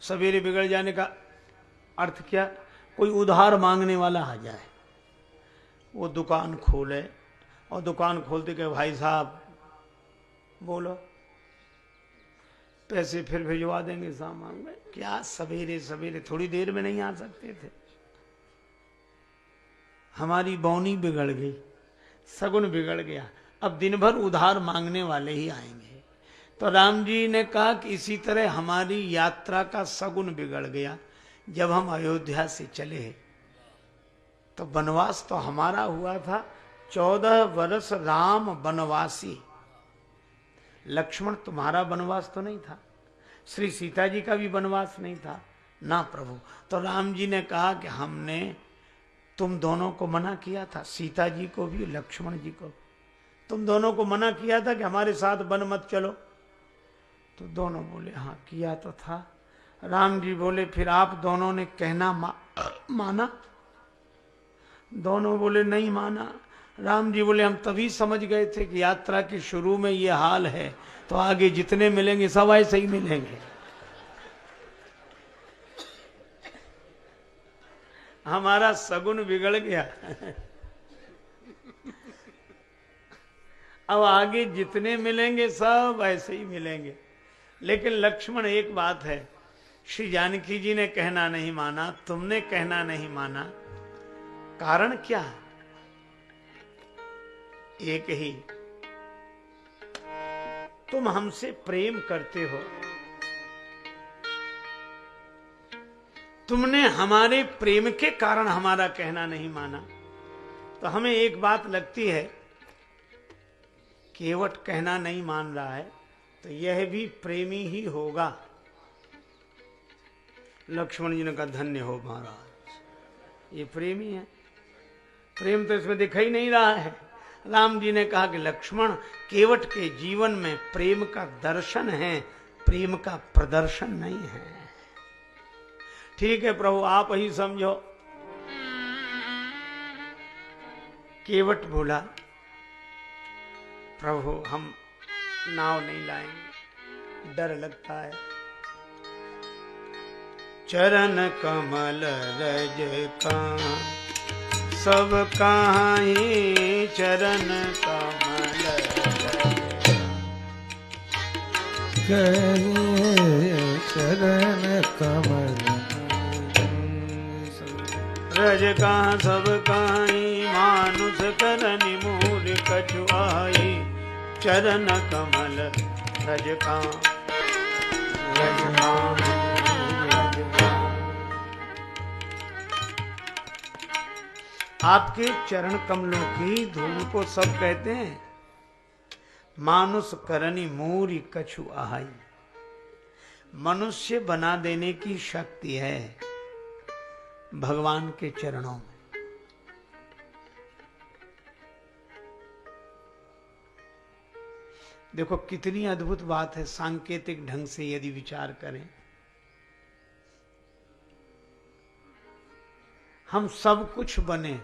सवेरे बिगड़ जाने का अर्थ क्या? कोई उधार मांगने वाला आ जाए, वो दुकान खोले और दुकान खोलते के भाई साहब बोलो पैसे फिर भिजवा देंगे सामान में। क्या सवेरे सवेरे? थोड़ी देर में नहीं आ सकते थे? हमारी बौनी बिगड़ गई, सगुन बिगड़ गया, अब दिन भर उधार मांगने वाले ही आएंगे। तो राम जी ने कहा कि इसी तरह हमारी यात्रा का सगुन बिगड़ गया। जब हम अयोध्या से चले तो वनवास तो हमारा हुआ था, 14 वर्ष राम वनवासी। लक्ष्मण तुम्हारा वनवास तो नहीं था, श्री सीता जी का भी वनवास नहीं था ना प्रभु। तो राम जी ने कहा कि हमने तुम दोनों को मना किया था, सीता जी को भी लक्ष्मण जी को, तुम दोनों को मना किया था कि हमारे साथ वन मत चलो। तो दोनों बोले हाँ किया तो था। राम जी बोले फिर आप दोनों ने कहना माना? दोनों बोले नहीं माना। राम जी बोले हम तभी समझ गए थे कि यात्रा के शुरू में ये हाल है, तो आगे जितने मिलेंगे सब ऐसे ही मिलेंगे। हमारा सगुन बिगड़ गया। अब आगे जितने मिलेंगे सब ऐसे ही मिलेंगे। लेकिन लक्ष्मण एक बात है, श्री जानकी जी ने कहना नहीं माना, तुमने कहना नहीं माना, कारण क्या? एक ही, तुम हमसे प्रेम करते हो, तुमने हमारे प्रेम के कारण हमारा कहना नहीं माना। तो हमें एक बात लगती है, केवट कहना नहीं मान रहा है तो यह भी प्रेमी ही होगा। लक्ष्मण जी ने कहा धन्य हो महाराज, ये प्रेमी है, प्रेम तो इसमें दिख ही नहीं रहा है। राम जी ने कहा कि लक्ष्मण, केवट के जीवन में प्रेम का दर्शन है, प्रेम का प्रदर्शन नहीं है। ठीक है प्रभु आप ही समझो। केवट बोला प्रभु हम नाव नहीं लाएंगे, डर लगता है। चरण कमल रज का सब काहीं, चरण कमल चरण कमल रज का सब काहीं, मानुष करनि मूल कछु आई। चरण कमल रज का आपके चरण कमलों की धूल को सब कहते हैं। मानुष करनी मूरी कछु आहाई। मनुष्य बना देने की शक्ति है भगवान के चरणों में। देखो कितनी अद्भुत बात है, सांकेतिक ढंग से यदि विचार करें। हम सब कुछ बने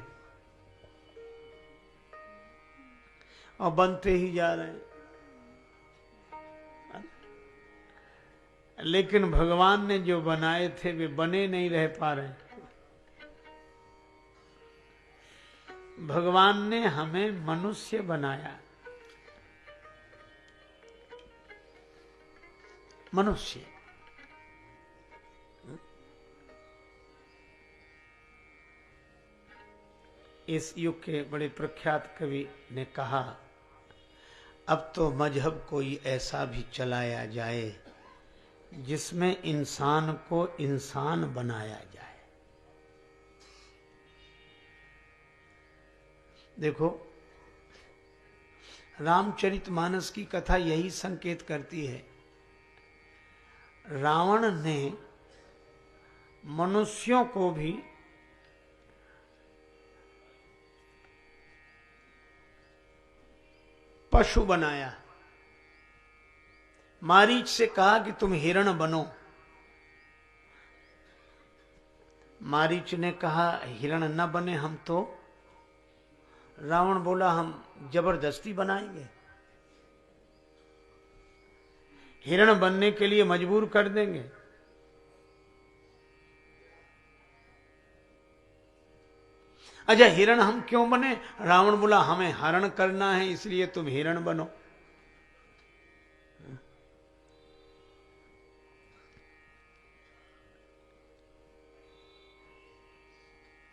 और बनते ही जा रहे हैं, लेकिन भगवान ने जो बनाए थे वे बने नहीं रह पा रहे। भगवान ने हमें मनुष्य बनाया, मनुष्य। इस युग के बड़े प्रख्यात कवि ने कहा, अब तो मजहब कोई ऐसा भी चलाया जाए जिसमें इंसान को इंसान बनाया जाए। देखो रामचरितमानस की कथा यही संकेत करती है। रावण ने मनुष्यों को भी पशु बनाया। मारीच से कहा कि तुम हिरण बनो। मारीच ने कहा हिरण न बने हम तो। रावण बोला हम जबरदस्ती बनाएंगे, हिरण बनने के लिए मजबूर कर देंगे। अच्छा हिरण हम क्यों बने? रावण बोला हमें हरण करना है इसलिए तुम हिरण बनो।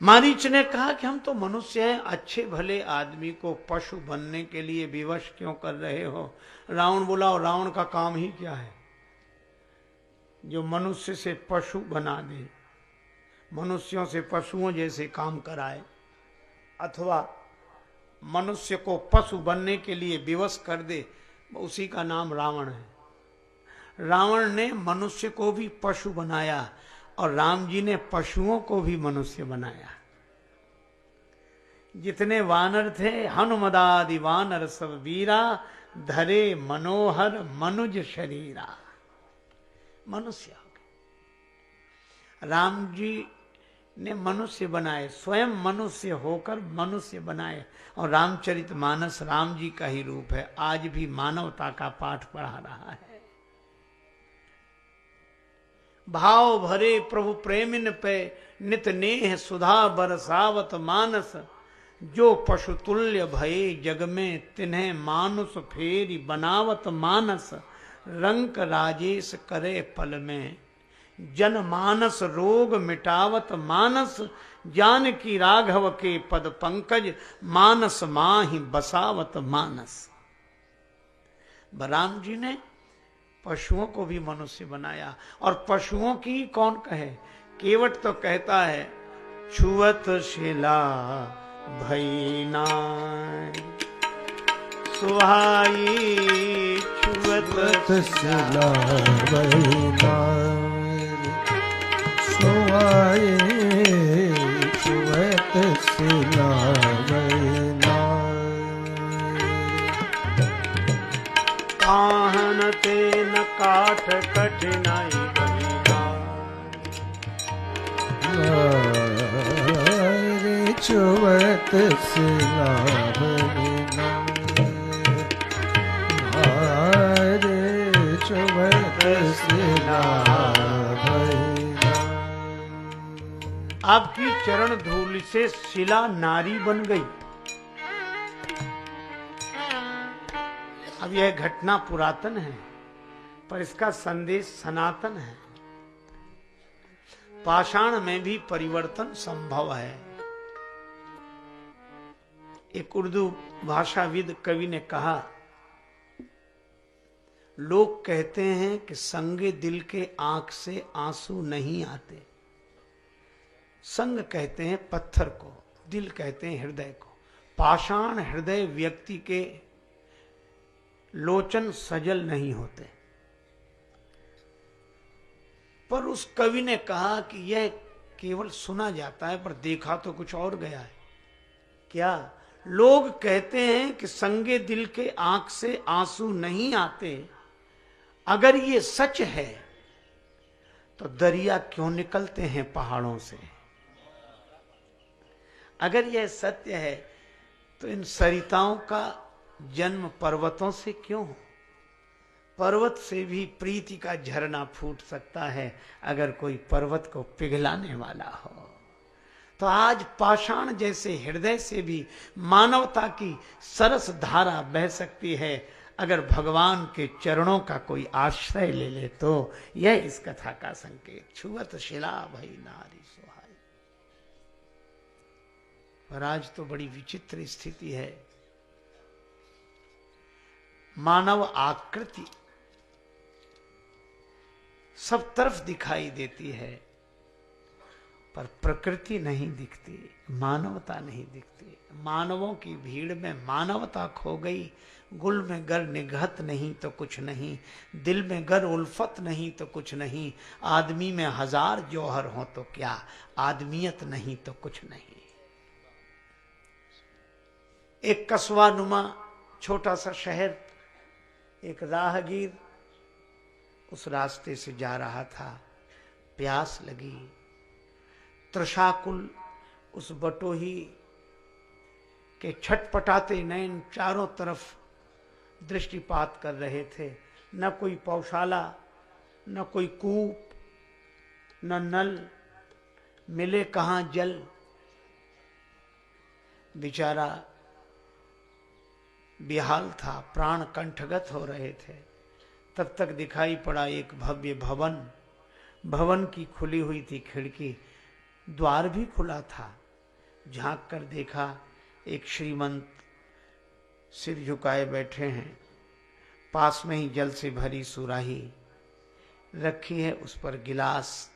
मारीच ने कहा कि हम तो मनुष्य हैं, अच्छे भले आदमी को पशु बनने के लिए विवश क्यों कर रहे हो? रावण बोला और रावण का काम ही क्या है? जो मनुष्य से पशु बना दे, मनुष्यों से पशुओं जैसे काम कराए, अथवा मनुष्य को पशु बनने के लिए विवश कर दे, उसी का नाम रावण है। रावण ने मनुष्य को भी पशु बनाया और राम जी ने पशुओं को भी मनुष्य बनाया। जितने वानर थे हनुमदादि वानर सब वीरा, धरे मनोहर मनुज शरीरा। मनुष्य हो गए। राम जी ने मनुष्य बनाए, स्वयं मनुष्य होकर मनुष्य बनाए। और रामचरितमानस राम जी का ही रूप है, आज भी मानवता का पाठ पढ़ा रहा है। भाव भरे प्रभु प्रेमिन पे नित नेह सुधा बरसावत मानस, जो पशु तुल्य भये जग में तिन्हें मानुष फेरी बनावत मानस। रंक राजेश करे पल में जन मानस रोग मिटावत मानस, जानकी राघव के पद पंकज मानस माहि बसावत मानस। राम जी ने पशुओं को भी मनुष्य बनाया। और पशुओं की कौन कहे? केवट तो कहता है छुअत शिला भई नाय सुहाई, छुअत शिला भई नाय सुहाई, छुअत शिला भई नाय। आहन ते न काठ कठिनाई रे छुअत शिला भई नाय, रे छुअत शिला भई नाय। आपकी चरण धूल से शिला नारी बन गई। अब यह घटना पुरातन है पर इसका संदेश सनातन है। पाषाण में भी परिवर्तन संभव है। एक उर्दू भाषाविद कवि ने कहा, लोग कहते हैं कि संगे दिल के आंख से आंसू नहीं आते। संग कहते हैं पत्थर को, दिल कहते हैं हृदय को। पाषाण हृदय व्यक्ति के लोचन सजल नहीं होते। पर उस कवि ने कहा कि यह केवल सुना जाता है, पर देखा तो कुछ और गया है। क्या? लोग कहते हैं कि संगे दिल के आंख से आंसू नहीं आते। अगर ये सच है तो दरिया क्यों निकलते हैं पहाड़ों से? अगर यह सत्य है तो इन सरिताओं का जन्म पर्वतों से क्यों? पर्वत से भी प्रीति का झरना फूट सकता है अगर कोई पर्वत को पिघलाने वाला हो। तो आज पाषाण जैसे हृदय से भी मानवता की सरस धारा बह सकती है अगर भगवान के चरणों का कोई आश्रय ले ले। तो यह इस कथा का संकेत। छुअत शिला भई नारी सुहाई। पर आज तो बड़ी विचित्र स्थिति है। मानव आकृति सब तरफ दिखाई देती है, पर प्रकृति नहीं दिखती, मानवता नहीं दिखती। मानवों की भीड़ में मानवता खो गई। गुल में गर निगहत नहीं तो कुछ नहीं, दिल में गर उल्फत नहीं तो कुछ नहीं। आदमी में हजार जौहर हो तो क्या, आदमियत नहीं तो कुछ नहीं। एक कस्बा नुमा छोटा सा शहर, एक राहगीर उस रास्ते से जा रहा था। प्यास लगी। तृषाकुल उस बटोही के छटपटाते नयन चारों तरफ दृष्टिपात कर रहे थे। न कोई पौशाला, न कोई कूप, न नल, मिले कहां जल। बेचारा बेहाल था, प्राण कंठगत हो रहे थे। तब तक दिखाई पड़ा एक भव्य भवन। भवन की खुली हुई थी खिड़की, द्वार भी खुला था। झांक कर देखा, एक श्रीमंत सिर झुकाए बैठे हैं। पास में ही जल से भरी सुराही रखी है, उस पर गिलास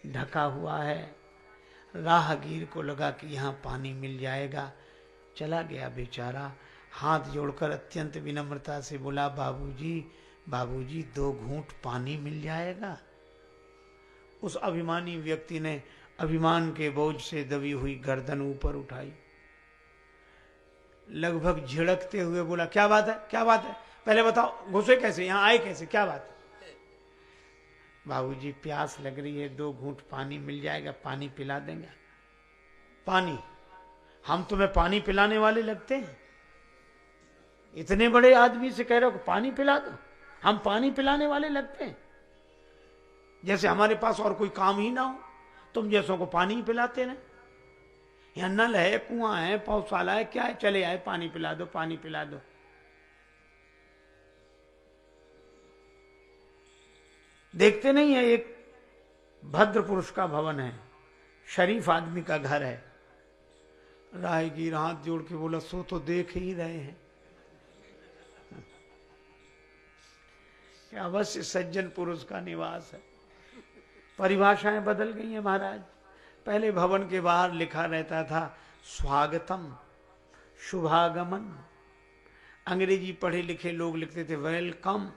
ढका हुआ है। राहगीर को लगा कि यहाँ पानी मिल जाएगा। चला गया बेचारा, हाथ जोड़कर अत्यंत विनम्रता से बोला, बाबूजी बाबूजी 2 घूंट पानी मिल जाएगा। उस अभिमानी व्यक्ति ने अभिमान के बोझ से दबी हुई गर्दन ऊपर उठाई, लगभग झिड़कते हुए बोला, क्या बात है, क्या बात है, पहले बताओ, घुसे कैसे, यहां आए कैसे, क्या बात है? बाबूजी प्यास लग रही है, 2 घूंट पानी मिल जाएगा, पानी पिला देंगे। पानी? हम तुम्हें पानी पिलाने वाले लगते हैं? इतने बड़े आदमी से कह रहे हो कि पानी पिला दो? हम पानी पिलाने वाले लगते हैं? जैसे हमारे पास और कोई काम ही ना हो, तुम जैसों को पानी ही पिलाते ना। यहाँ नल है, कुआं है, पौधशाला है, क्या है, चले आए पानी पिला दो, पानी पिला दो। देखते नहीं है, एक भद्र पुरुष का भवन है, शरीफ आदमी का घर है। राहगीर हाथ जोड़ के बोला, सो तो देख ही रहे हैं। अवश्य सज्जन पुरुष का निवास है। परिभाषाएं बदल गई हैं महाराज। पहले भवन के बाहर लिखा रहता था स्वागतम, शुभागमन। अंग्रेजी पढ़े लिखे लोग लिखते थे वेलकम।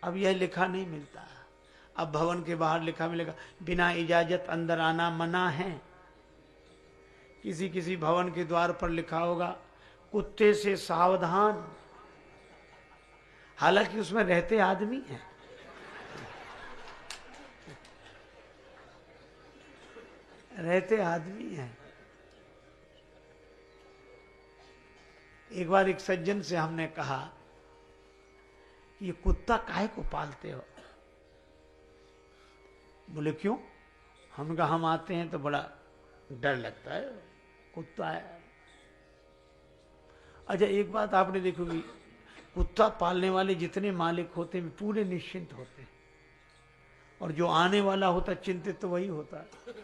अब यह लिखा नहीं मिलता। अब भवन के बाहर लिखा मिलेगा बिना इजाजत अंदर आना मना है। किसी किसी भवन के द्वार पर लिखा होगा कुत्ते से सावधान। हालांकि उसमें रहते आदमी हैं। रहते आदमी हैं। एक बार एक सज्जन से हमने कहा ये कुत्ता काहे को पालते हो? बोले क्यों? हम कहा हम आते हैं तो बड़ा डर लगता है, कुत्ता है। अच्छा एक बात आपने देखोगी, कुत्ता पालने वाले जितने मालिक होते हैं पूरे निश्चिंत होते हैं, और जो आने वाला होता चिंतित तो वही होता है।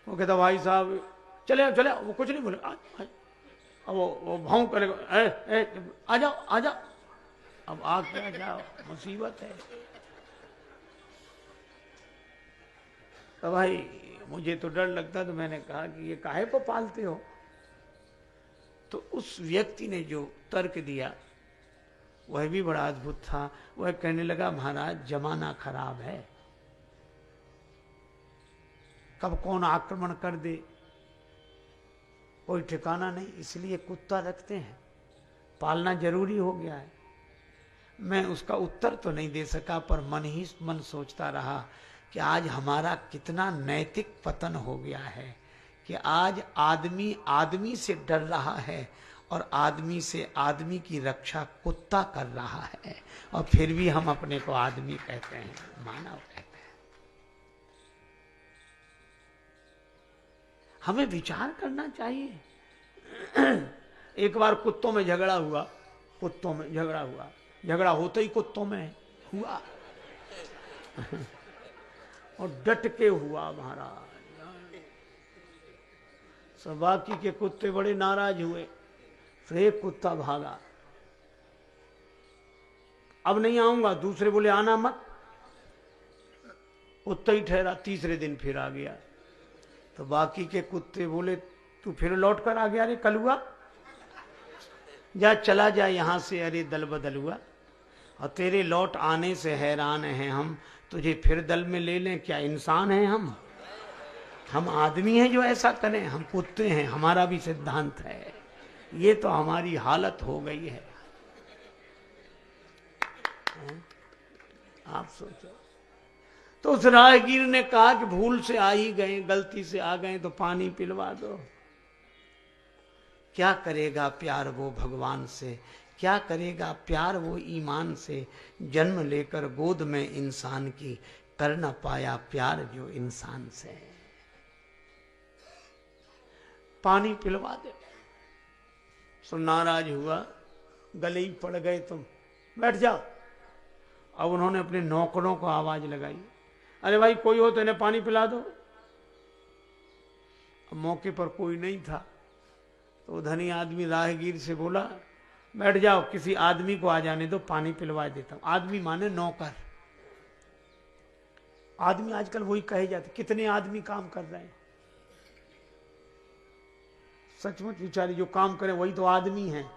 वो कहता भाई साहब चले चले, वो कुछ नहीं बोले, अब वो भाव करेगा, आ जाओ आ जाओ। अब आ क्या जाओ, मुसीबत है। तो भाई मुझे तो डर लगता, तो मैंने कहा कि ये काहे को पालते हो? तो उस व्यक्ति ने जो तर्क दिया वह भी बड़ा अद्भुत था। वह कहने लगा महाराज जमाना खराब है, कब कौन आक्रमण कर दे कोई ठिकाना नहीं, इसलिए कुत्ता रखते हैं, पालना जरूरी हो गया है। मैं उसका उत्तर तो नहीं दे सका, पर मन ही मन सोचता रहा कि आज हमारा कितना नैतिक पतन हो गया है कि आज आदमी आदमी से डर रहा है और आदमी से आदमी की रक्षा कुत्ता कर रहा है, और फिर भी हम अपने को आदमी कहते हैं, मानव कहते हैं। हमें विचार करना चाहिए। एक बार कुत्तों में झगड़ा हुआ, कुत्तों में झगड़ा हुआ, झगड़ा होते ही कुत्तों में हुआ और डट के हुआ महाराज। सब बाकी के कुत्ते बड़े नाराज हुए, फिर एक कुत्ता भागा, अब नहीं आऊंगा। दूसरे बोले आना मत, कुत्ता ही ठहरा। तीसरे दिन फिर आ गया, तो बाकी के कुत्ते बोले तू फिर लौट कर आ गया, अरे कलुआ जा, चला जा यहां से, अरे दल बदल हुआ, और तेरे लौट आने से हैरान हैं हम, तुझे फिर दल में ले लें, क्या इंसान हैं हम आदमी हैं जो ऐसा करें? हम कुत्ते हैं, हमारा भी सिद्धांत है। ये तो हमारी हालत हो गई है। आप सोचो। तो उस राहगीर ने कहा कि भूल से आ ही गए, गलती से आ गए तो पानी पिलवा दो। क्या करेगा प्यार वो भगवान से, क्या करेगा प्यार वो ईमान से, जन्म लेकर गोद में इंसान की, कर न पाया प्यार जो इंसान से। पानी पिलवा दे। सो नाराज हुआ, गले ही पड़ गए, तुम बैठ जाओ। अब उन्होंने अपने नौकरों को आवाज लगाई, अरे भाई कोई हो तो इन्हें पानी पिला दो। अब मौके पर कोई नहीं था, तो धनी आदमी राहगीर से बोला बैठ जाओ, किसी आदमी को आ जाने दो, पानी पिलवा देता हूं। आदमी माने नौकर। आदमी आजकल वही कहे जाते, कितने आदमी काम कर रहे हैं। सचमुच बेचारे जो काम करें वही तो आदमी हैं।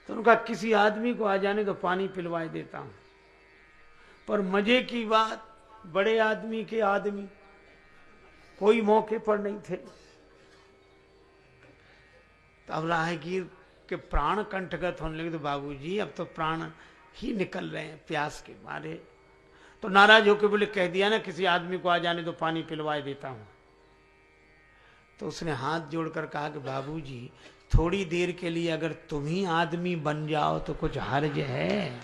तो उनका किसी आदमी को आ जाने तो पानी पिलवाए देता हूं। पर मजे की बात, बड़े आदमी के आदमी कोई मौके पर नहीं थे। तो अब राहगीर के प्राण कंठगत होने लगे, तो बाबूजी अब तो प्राण ही निकल रहे हैं प्यास के मारे। तो नाराज होकर बोले कह दिया ना किसी आदमी को आ जाने तो पानी पिलवाए देता हूं। तो उसने हाथ जोड़कर कहा कि बाबूजी थोड़ी देर के लिए अगर तुम ही आदमी बन जाओ तो कुछ हर्ज है?